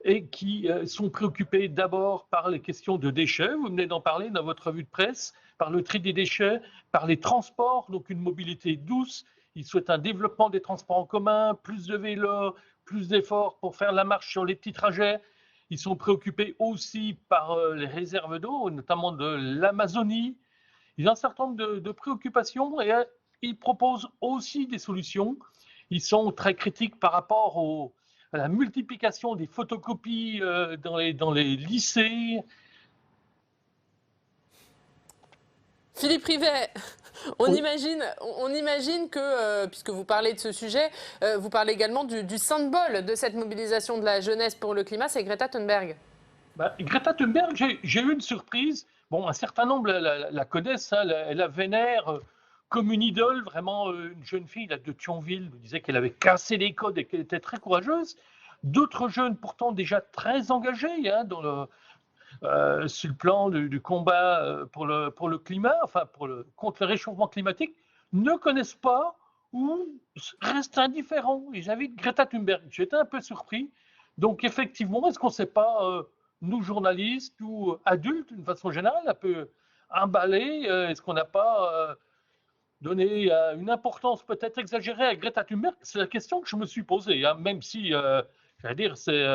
et qui sont préoccupés d'abord par les questions de déchets, vous venez d'en parler dans votre revue de presse, par le tri des déchets, par les transports, donc une mobilité douce. Ils souhaitent un développement des transports en commun, plus de vélos, plus d'efforts pour faire la marche sur les petits trajets. Ils sont préoccupés aussi par les réserves d'eau, notamment de l'Amazonie. Ils ont un certain nombre de préoccupations et ils proposent aussi des solutions. Ils sont très critiques par rapport à la multiplication des photocopies dans les lycées. Philippe Rivet, on imagine que, puisque vous parlez de ce sujet, vous parlez également du symbole de cette mobilisation de la jeunesse pour le climat, c'est Greta Thunberg. Greta Thunberg, j'ai eu une surprise. Bon, un certain nombre la connaissent, elle la vénère comme une idole, vraiment une jeune fille de Thionville, nous disait qu'elle avait cassé les codes et qu'elle était très courageuse. D'autres jeunes, pourtant déjà très engagés sur le plan du combat pour le climat, contre le réchauffement climatique, ne connaissent pas ou restent indifférents. Et j'invite Greta Thunberg. J'étais un peu surpris. Donc effectivement, est-ce qu'on ne sait pas, nous journalistes ou adultes, d'une façon générale, un peu emballés, est-ce qu'on n'a pas donné une importance peut-être exagérée à Greta Thunberg? C'est la question que je me suis posée, même si, c'est...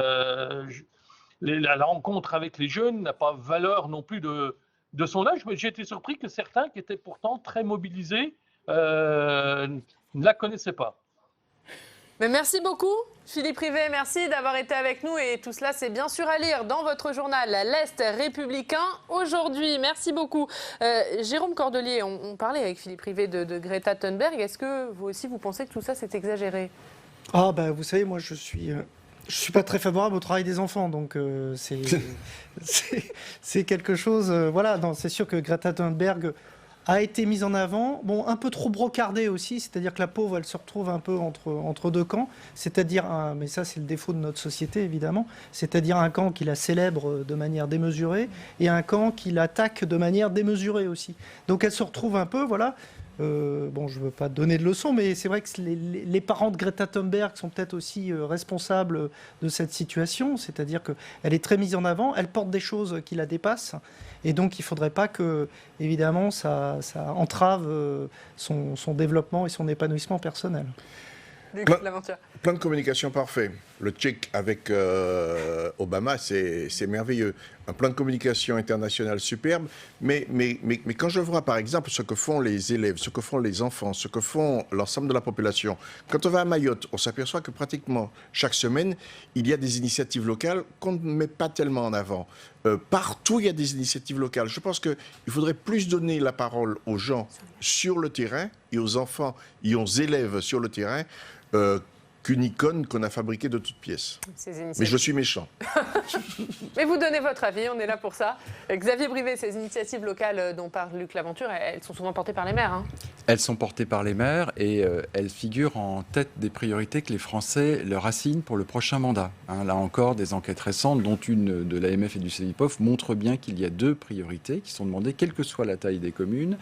la rencontre avec les jeunes n'a pas valeur non plus de son âge, mais j'ai été surpris que certains qui étaient pourtant très mobilisés ne la connaissaient pas. Mais merci beaucoup Philippe Rivet, merci d'avoir été avec nous et tout cela c'est bien sûr à lire dans votre journal L'Est républicain aujourd'hui. Merci beaucoup. Jérôme Cordelier, on parlait avec Philippe Rivet de Greta Thunberg. Est-ce que vous aussi vous pensez que tout ça c'est exagéré? Vous savez, moi je suis pas très favorable au travail des enfants, donc c'est quelque chose. C'est sûr que Greta Thunberg a été mise en avant, un peu trop brocardée aussi, c'est-à-dire que la pauvre, elle se retrouve un peu entre 2 camps, c'est-à-dire, mais ça c'est le défaut de notre société évidemment, c'est-à-dire un camp qui la célèbre de manière démesurée et un camp qui l'attaque de manière démesurée aussi. Donc elle se retrouve un peu, bon, je ne veux pas donner de leçons, mais c'est vrai que les parents de Greta Thunberg sont peut-être aussi responsables de cette situation, c'est-à-dire qu'elle est très mise en avant, elle porte des choses qui la dépassent, et donc il ne faudrait pas que, évidemment, ça entrave son développement et son épanouissement personnel. Plan de communication parfait. Le tchèque avec Obama, c'est merveilleux. Un plan de communication international superbe. Mais quand je vois, par exemple, ce que font les élèves, ce que font les enfants, ce que font l'ensemble de la population, quand on va à Mayotte, on s'aperçoit que pratiquement chaque semaine, il y a des initiatives locales qu'on ne met pas tellement en avant. Partout, il y a des initiatives locales. Je pense qu'il faudrait plus donner la parole aux gens sur le terrain et aux enfants et aux élèves sur le terrain qu'une icône qu'on a fabriquée de toutes pièces. Mais je suis méchant. Mais vous donnez votre avis, on est là pour ça. Xavier Brivet, ces initiatives locales dont parle Luc Laventure, elles sont souvent portées par les maires. Hein. Elles sont portées par les maires et elles figurent en tête des priorités que les Français leur assignent pour le prochain mandat. Hein, là encore, des enquêtes récentes, dont une de l'AMF et du CEVIPOF, montrent bien qu'il y a 2 priorités qui sont demandées, quelle que soit la taille des communes.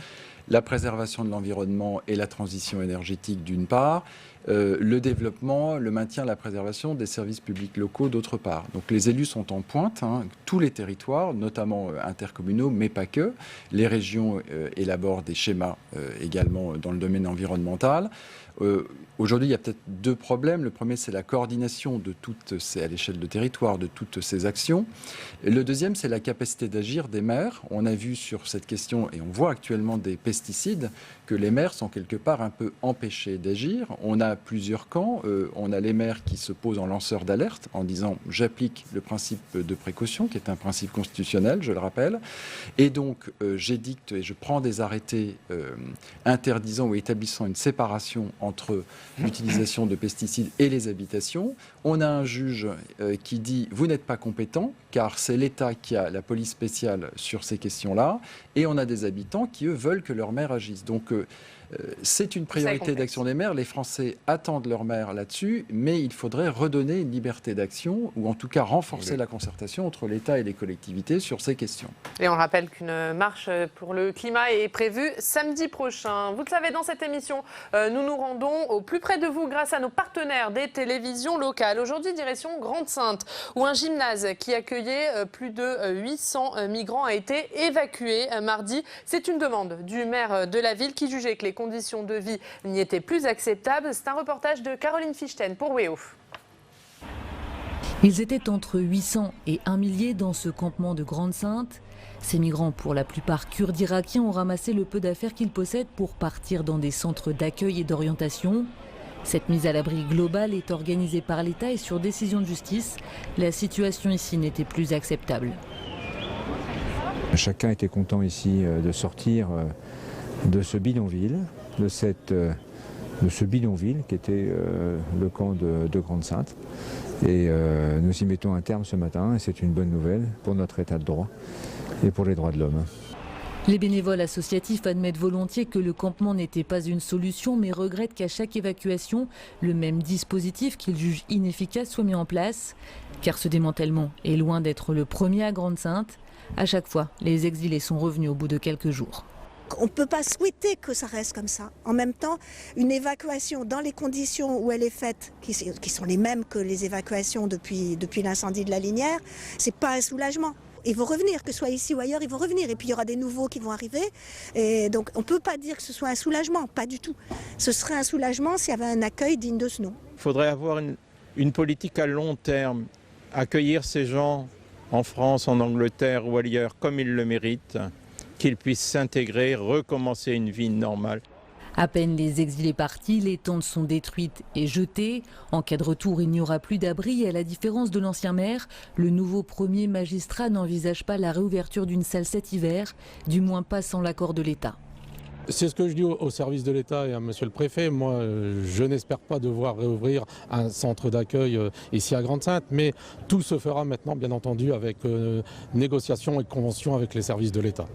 La préservation de l'environnement et la transition énergétique d'une part, le développement, le maintien, la préservation des services publics locaux d'autre part. Donc les élus sont en pointe, hein, tous les territoires, notamment intercommunaux, mais pas que. Les régions élaborent des schémas également dans le domaine environnemental. Aujourd'hui, il y a peut-être 2 problèmes. Le premier, c'est la coordination de toutes ces, à l'échelle de territoire, de toutes ces actions. Et le deuxième, c'est la capacité d'agir des maires. On a vu sur cette question, et on voit actuellement des pesticides, que les maires sont quelque part un peu empêchés d'agir. On a plusieurs camps. On a les maires qui se posent en lanceurs d'alerte en disant « j'applique le principe de précaution », qui est un principe constitutionnel, je le rappelle. Et donc, j'édicte et je prends des arrêtés interdisant ou établissant une séparation entre l'utilisation de pesticides et les habitations. On a un juge qui dit « vous n'êtes pas compétent » car c'est l'État qui a la police spéciale sur ces questions-là. Et on a des habitants qui, eux, veulent que leur maire agisse. Donc, c'est une priorité d'action des maires. Les Français attendent leur maire là-dessus, mais il faudrait redonner une liberté d'action, ou en tout cas renforcer la concertation entre l'État et les collectivités sur ces questions. Et on rappelle qu'une marche pour le climat est prévue samedi prochain. Vous le savez, dans cette émission, nous nous rendons au plus près de vous grâce à nos partenaires des télévisions locales. Aujourd'hui, direction Grande-Synthe, où un gymnase qui accueillait plus de 800 migrants a été évacué mardi. C'est une demande du maire de la ville qui jugeait que les conditions de vie n'y étaient plus acceptables. C'est un reportage de Caroline Fichten pour WEO. Ils étaient entre 800 et 1 millier dans ce campement de Grande-Synthe. Ces migrants, pour la plupart kurdes irakiens, ont ramassé le peu d'affaires qu'ils possèdent pour partir dans des centres d'accueil et d'orientation. Cette mise à l'abri globale est organisée par l'État et sur décision de justice. La situation ici n'était plus acceptable. Chacun était content ici de sortir de ce bidonville, de ce bidonville qui était le camp de Grande-Synthe. Et nous y mettons un terme ce matin et c'est une bonne nouvelle pour notre état de droit et pour les droits de l'homme. Les bénévoles associatifs admettent volontiers que le campement n'était pas une solution, mais regrettent qu'à chaque évacuation, le même dispositif qu'ils jugent inefficace soit mis en place. Car ce démantèlement est loin d'être le premier à Grande-Synthe. À chaque fois, les exilés sont revenus au bout de quelques jours. On ne peut pas souhaiter que ça reste comme ça. En même temps, une évacuation dans les conditions où elle est faite, qui sont les mêmes que les évacuations depuis l'incendie de la Linière, c'est pas un soulagement. Ils vont revenir, que ce soit ici ou ailleurs, ils vont revenir. Et puis il y aura des nouveaux qui vont arriver. Et donc on ne peut pas dire que ce soit un soulagement, pas du tout. Ce serait un soulagement s'il y avait un accueil digne de ce nom. Il faudrait avoir une politique à long terme, accueillir ces gens en France, en Angleterre ou ailleurs comme ils le méritent, qu'ils puissent s'intégrer, recommencer une vie normale. À peine les exilés partis, les tentes sont détruites et jetées. En cas de retour, il n'y aura plus d'abri. À la différence de l'ancien maire, le nouveau premier magistrat n'envisage pas la réouverture d'une salle cet hiver, du moins pas sans l'accord de l'État. C'est ce que je dis au service de l'État et à monsieur le préfet. Moi, je n'espère pas devoir réouvrir un centre d'accueil ici à Grande-Synthe, mais tout se fera maintenant, bien entendu, avec négociation et convention avec les services de l'État.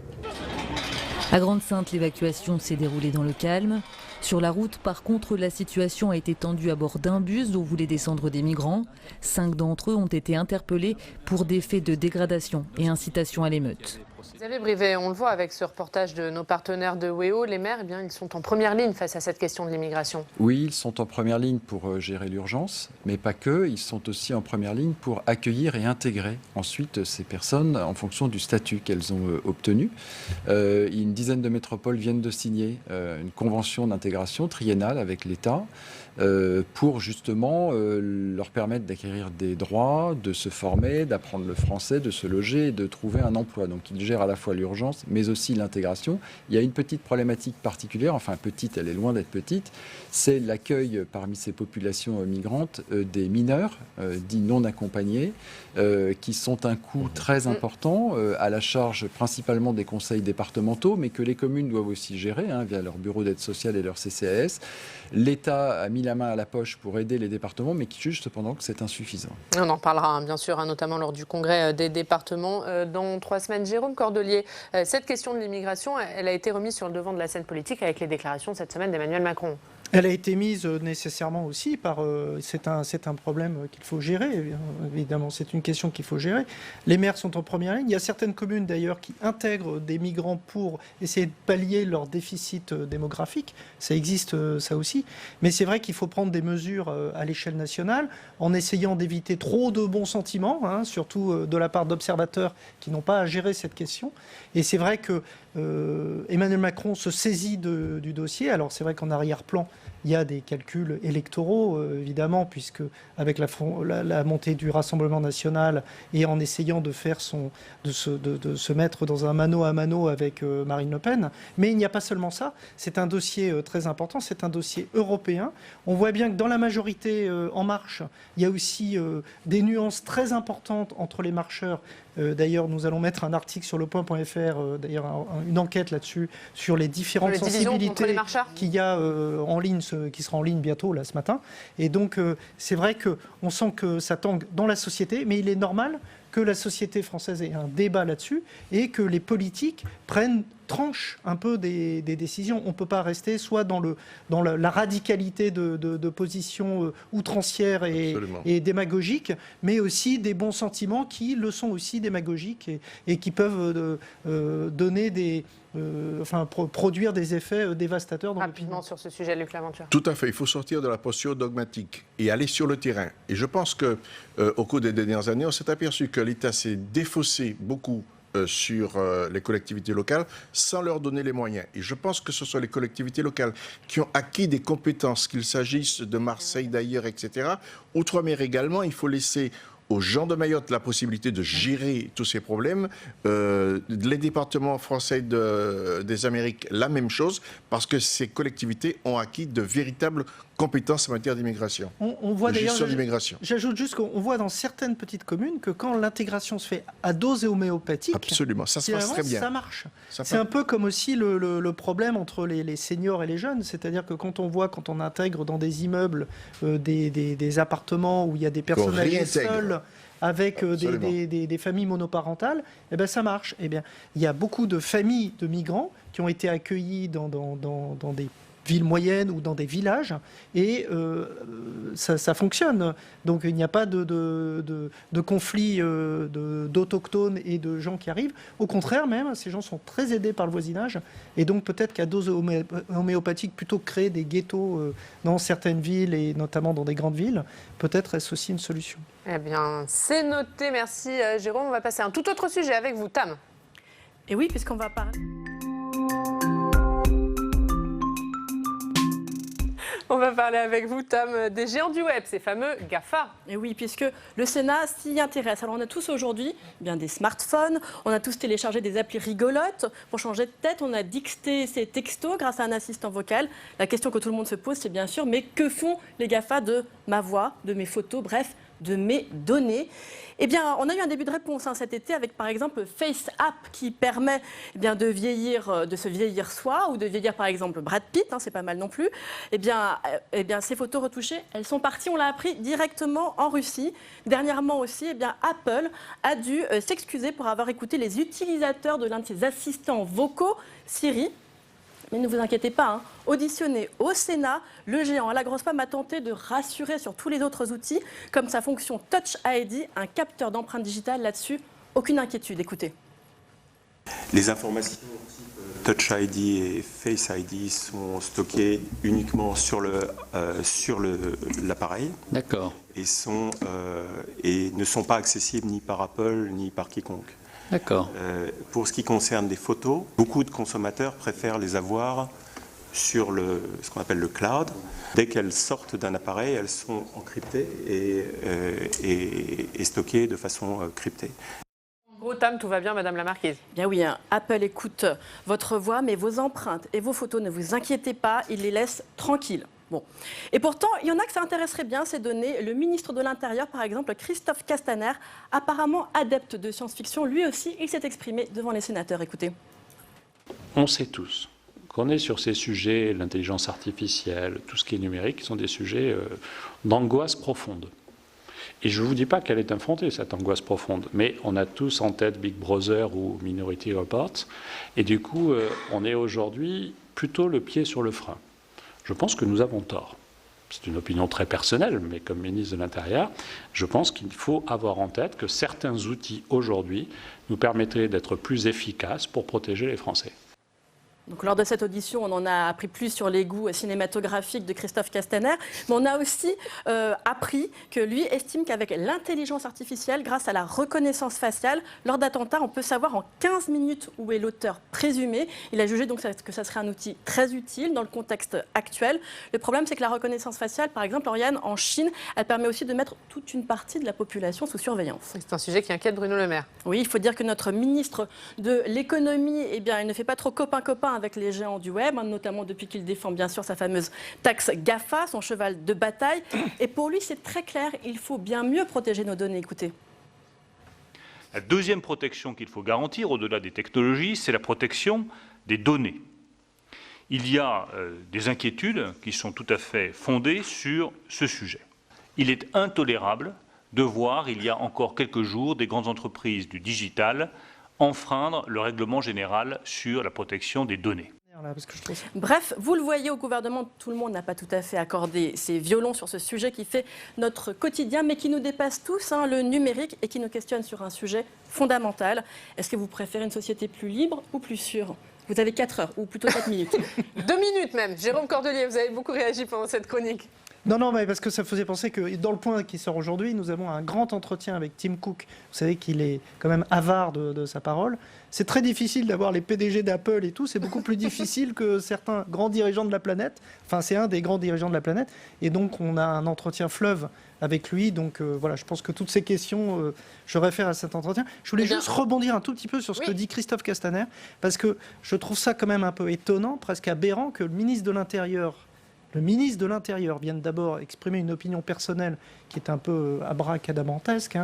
À Grande-Synthe, l'évacuation s'est déroulée dans le calme. Sur la route, par contre, la situation a été tendue à bord d'un bus dont voulaient descendre des migrants. 5 d'entre eux ont été interpellés pour des faits de dégradation et incitation à l'émeute. Xavier Brivet, on le voit avec ce reportage de nos partenaires de WEO, les maires, eh bien, ils sont en première ligne face à cette question de l'immigration. Oui, ils sont en première ligne pour gérer l'urgence, mais pas que. Ils sont aussi en première ligne pour accueillir et intégrer ensuite ces personnes en fonction du statut qu'elles ont obtenu. Une dizaine de métropoles viennent de signer une convention d'intégration triennale avec l'État pour justement leur permettre d'acquérir des droits, de se former, d'apprendre le français, de se loger et de trouver un emploi. Donc ils gèrent à la fois l'urgence mais aussi l'intégration. Il y a une petite problématique particulière, enfin petite, elle est loin d'être petite, c'est l'accueil parmi ces populations migrantes des mineurs dits non accompagnés qui sont un coût très important à la charge principalement des conseils départementaux mais que les communes doivent aussi gérer via leur bureau d'aide sociale et leur CCAS. L'État a mis la main à la poche pour aider les départements, mais qui juge cependant que c'est insuffisant. On en parlera bien sûr, notamment lors du congrès des départements dans 3 semaines. Jérôme Cordelier, cette question de l'immigration, elle a été remise sur le devant de la scène politique avec les déclarations cette semaine d'Emmanuel Macron. Elle a été mise nécessairement aussi par... c'est un problème qu'il faut gérer, évidemment, c'est une question qu'il faut gérer. Les maires sont en première ligne. Il y a certaines communes d'ailleurs qui intègrent des migrants pour essayer de pallier leur déficit démographique. Ça existe, ça aussi. Mais c'est vrai qu'il faut prendre des mesures à l'échelle nationale en essayant d'éviter trop de bons sentiments, surtout de la part d'observateurs qui n'ont pas à gérer cette question. Et c'est vrai que Emmanuel Macron se saisit du dossier. Alors c'est vrai qu'en arrière-plan, il y a des calculs électoraux, évidemment, puisque avec la montée du Rassemblement national et en essayant de faire de se mettre dans un mano à mano avec Marine Le Pen. Mais il n'y a pas seulement ça. C'est un dossier très important. C'est un dossier européen. On voit bien que dans la majorité En Marche, il y a aussi des nuances très importantes entre les marcheurs. D'ailleurs, nous allons mettre un article sur lepoint.fr, d'ailleurs une enquête là-dessus, sur les différentes sensibilités qu'il y a en ligne, qui sera en ligne bientôt, là, ce matin. Et donc, c'est vrai qu'on sent que ça tangue dans la société, mais il est normal que la société française ait un débat là-dessus et que les politiques tranchent un peu des décisions. On ne peut pas rester soit dans la radicalité de positions outrancières et démagogiques, mais aussi des bons sentiments qui le sont aussi démagogiques et qui peuvent donner produire des effets dévastateurs. Rapidement sur ce sujet, Luc Laventure. Tout à fait. Il faut sortir de la posture dogmatique et aller sur le terrain. Et je pense qu'au cours des dernières années, on s'est aperçu que l'État s'est défaussé beaucoup sur les collectivités locales sans leur donner les moyens. Et je pense que ce sont les collectivités locales qui ont acquis des compétences, qu'il s'agisse de Marseille, d'ailleurs, etc. Outre-mer également, il faut laisser aux gens de Mayotte la possibilité de gérer tous ces problèmes. Les départements français des Amériques, la même chose, parce que ces collectivités ont acquis de véritables compétences en matière d'immigration. On voit d'ailleurs, j'ajoute juste qu'on voit dans certaines petites communes que quand l'intégration se fait à dose homéopathique, absolument, ça se passe très bien. Ça marche. C'est un peu comme aussi le problème entre les seniors et les jeunes, c'est-à-dire que quand on intègre dans des immeubles des appartements où il y a des personnes âgées seules, avec des familles monoparentales, eh ben ça marche. Eh bien, il y a beaucoup de familles de migrants qui ont été accueillis dans des villes moyennes ou dans des villages, et ça fonctionne. Donc il n'y a pas de conflit d'autochtones et de gens qui arrivent. Au contraire même, ces gens sont très aidés par le voisinage, et donc peut-être qu'à dose homéopathique, plutôt que créer des ghettos dans certaines villes, et notamment dans des grandes villes, peut-être est-ce aussi une solution. Eh bien, c'est noté. Merci Jérôme. On va passer à un tout autre sujet avec vous, Tam. Et oui, puisqu'on va parler... On va parler avec vous, Tam, des géants du web, ces fameux GAFA. Et oui, puisque le Sénat s'y intéresse. Alors on a tous aujourd'hui des smartphones, on a tous téléchargé des applis rigolotes. Pour changer de tête, on a dicté ses textos grâce à un assistant vocal. La question que tout le monde se pose, c'est bien sûr, mais que font les GAFA de ma voix, de mes photos, bref, de mes données? Eh bien, on a eu un début de réponse cet été avec, par exemple, FaceApp qui permet de vieillir, de se vieillir soi, ou de vieillir, par exemple, Brad Pitt, c'est pas mal non plus. Eh bien, ces photos retouchées, elles sont parties, on l'a appris directement en Russie. Dernièrement aussi, Apple a dû s'excuser pour avoir écouté les utilisateurs de l'un de ses assistants vocaux, Siri. Mais ne vous inquiétez pas, auditionné au Sénat, le géant à la grosse pomme a tenté de rassurer sur tous les autres outils, comme sa fonction Touch ID, un capteur d'empreintes digitales là-dessus. Aucune inquiétude, écoutez. Les informations Touch ID et Face ID sont stockées uniquement sur l'appareil. D'accord. Et ne sont pas accessibles ni par Apple ni par quiconque. D'accord. Pour ce qui concerne les photos, beaucoup de consommateurs préfèrent les avoir sur ce qu'on appelle le cloud. Dès qu'elles sortent d'un appareil, elles sont encryptées et stockées de façon cryptée. Gros Tam, tout va bien, Madame la Marquise? Bien oui, hein. Apple écoute votre voix, mais vos empreintes et vos photos, ne vous inquiétez pas, il les laisse tranquilles. Bon. Et pourtant, il y en a que ça intéresserait bien, ces données. Le ministre de l'Intérieur, par exemple, Christophe Castaner, apparemment adepte de science-fiction, lui aussi, il s'est exprimé devant les sénateurs. Écoutez. On sait tous qu'on est sur ces sujets, l'intelligence artificielle, tout ce qui est numérique, qui sont des sujets d'angoisse profonde. Et je ne vous dis pas qu'elle est infondée, cette angoisse profonde, mais on a tous en tête Big Brother ou Minority Report, et du coup, on est aujourd'hui plutôt le pied sur le frein. Je pense que nous avons tort. C'est une opinion très personnelle, mais comme ministre de l'Intérieur, je pense qu'il faut avoir en tête que certains outils aujourd'hui nous permettraient d'être plus efficaces pour protéger les Français. Donc, lors de cette audition, on en a appris plus sur les goûts cinématographiques de Christophe Castaner, mais on a aussi appris que lui estime qu'avec l'intelligence artificielle, grâce à la reconnaissance faciale, lors d'attentats, on peut savoir en 15 minutes où est l'auteur présumé. Il a jugé donc que ça serait un outil très utile dans le contexte actuel. Le problème, c'est que la reconnaissance faciale, par exemple, Oriane, en Chine, elle permet aussi de mettre toute une partie de la population sous surveillance. C'est un sujet qui inquiète Bruno Le Maire. Oui, il faut dire que notre ministre de l'économie, eh bien, il ne fait pas trop copain-copain avec les géants du web, notamment depuis qu'il défend bien sûr sa fameuse taxe GAFA, son cheval de bataille. Et pour lui, c'est très clair, il faut bien mieux protéger nos données. Écoutez. La deuxième protection qu'il faut garantir, au-delà des technologies, c'est la protection des données. Il y a des inquiétudes qui sont tout à fait fondées sur ce sujet. Il est intolérable de voir, il y a encore quelques jours, des grandes entreprises du digital enfreindre le règlement général sur la protection des données. Bref, vous le voyez au gouvernement, tout le monde n'a pas tout à fait accordé ses violons sur ce sujet qui fait notre quotidien, mais qui nous dépasse tous, le numérique, et qui nous questionne sur un sujet fondamental. Est-ce que vous préférez une société plus libre ou plus sûre ? Vous avez 4 heures, ou plutôt 4 minutes. 2 minutes même. Jérôme Cordelier, vous avez beaucoup réagi pendant cette chronique. Non, mais parce que ça faisait penser que dans le point qui sort aujourd'hui, nous avons un grand entretien avec Tim Cook. Vous savez qu'il est quand même avare de sa parole. C'est très difficile d'avoir les PDG d'Apple et tout. C'est beaucoup plus difficile que certains grands dirigeants de la planète. Enfin, c'est un des grands dirigeants de la planète. Et donc, on a un entretien fleuve avec lui. Donc, voilà, je pense que toutes ces questions, je réfère à cet entretien. Je voulais juste rebondir un tout petit peu sur ce que dit Christophe Castaner, parce que je trouve ça quand même un peu étonnant, presque aberrant, que le ministre de l'Intérieur vienne d'abord exprimer une opinion personnelle qui est un peu abracadabantesque.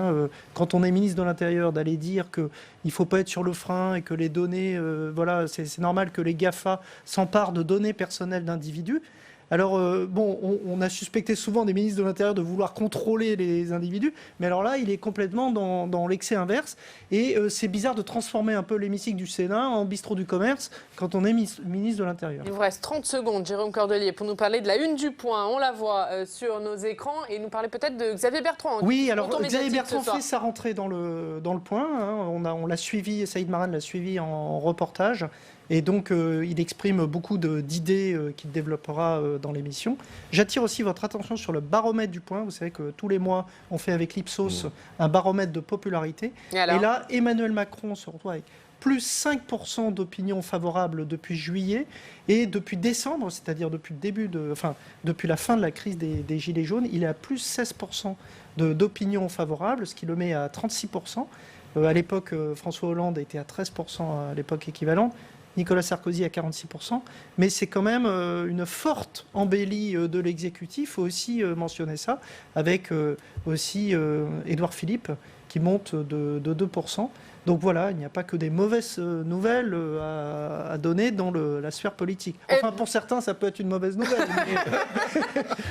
Quand on est ministre de l'Intérieur, d'aller dire qu'il ne faut pas être sur le frein et que les données, voilà, c'est normal que les GAFA s'emparent de données personnelles d'individus. Alors, on a suspecté souvent des ministres de l'Intérieur de vouloir contrôler les individus, mais alors là, il est complètement dans l'excès inverse. Et c'est bizarre de transformer un peu l'hémicycle du Sénat en bistrot du commerce quand on est ministre de l'Intérieur. Il vous reste 30 secondes, Jérôme Cordelier, pour nous parler de la une du Point. On la voit sur nos écrans et nous parler peut-être de Xavier Bertrand. Oui, alors Xavier Bertrand fait sa rentrée dans le Point. On l'a suivi, Saïd Maran l'a suivi en reportage. Et donc, il exprime beaucoup d'idées qu'il développera dans l'émission. J'attire aussi votre attention sur le baromètre du Point. Vous savez que tous les mois, on fait avec l'Ipsos un baromètre de popularité. Et là, Emmanuel Macron se retrouve avec plus 5% d'opinions favorables depuis juillet. Et depuis décembre, c'est-à-dire depuis la fin de la crise des Gilets jaunes, il est à plus 16% d'opinions favorables, ce qui le met à 36%. À l'époque, François Hollande était à 13% à l'époque équivalente. Nicolas Sarkozy à 46%, mais c'est quand même une forte embellie de l'exécutif, il faut aussi mentionner ça, avec aussi Édouard Philippe qui monte de 2%. Donc voilà, il n'y a pas que des mauvaises nouvelles à donner dans la sphère politique. Enfin, pour certains, ça peut être une mauvaise nouvelle.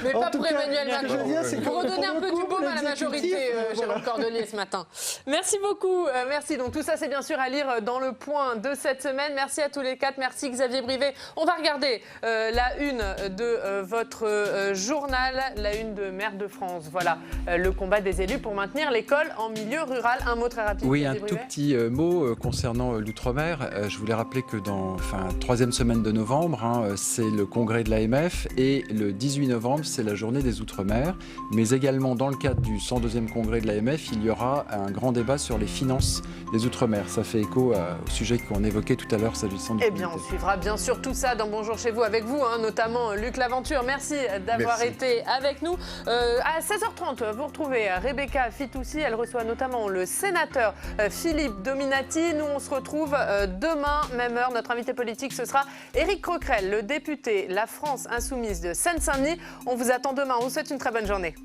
Mais pas pour Emmanuel Macron. Pour redonner un peu du baume à la majorité, Jérôme Cordelier, ce matin. Merci beaucoup. Merci. Donc tout ça, c'est bien sûr à lire dans le Point de cette semaine. Merci à tous les 4. Merci Xavier Brivet. On va regarder la une de votre journal, la une de Maire de France. Voilà, le combat des élus pour maintenir l'école en milieu rural. Un mot très rapide. Oui, un tout petit petit mot concernant l'outre-mer. Je voulais rappeler que dans troisième semaine de novembre, c'est le congrès de l'AMF et le 18 novembre, c'est la journée des outre-mer. Mais également dans le cadre du 102e congrès de l'AMF, il y aura un grand débat sur les finances des outre-mer. Ça fait écho au sujet qu'on évoquait tout à l'heure s'agissant du on suivra bien sûr tout ça dans Bonjour chez vous avec vous, notamment Luc Laventure. Merci d'avoir été avec nous. À 16h30, vous retrouvez Rebecca Fitoussi. Elle reçoit notamment le sénateur Philippe Dominati. Nous, on se retrouve demain, même heure. Notre invité politique, ce sera Éric Coquerel, le député La France Insoumise de Seine-Saint-Denis. On vous attend demain. On vous souhaite une très bonne journée.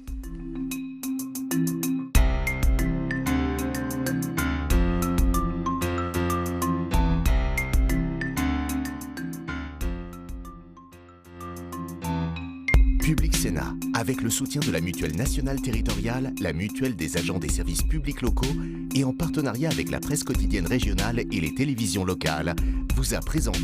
Public Sénat, avec le soutien de la Mutuelle nationale territoriale, la Mutuelle des agents des services publics locaux et en partenariat avec la presse quotidienne régionale et les télévisions locales, vous a présenté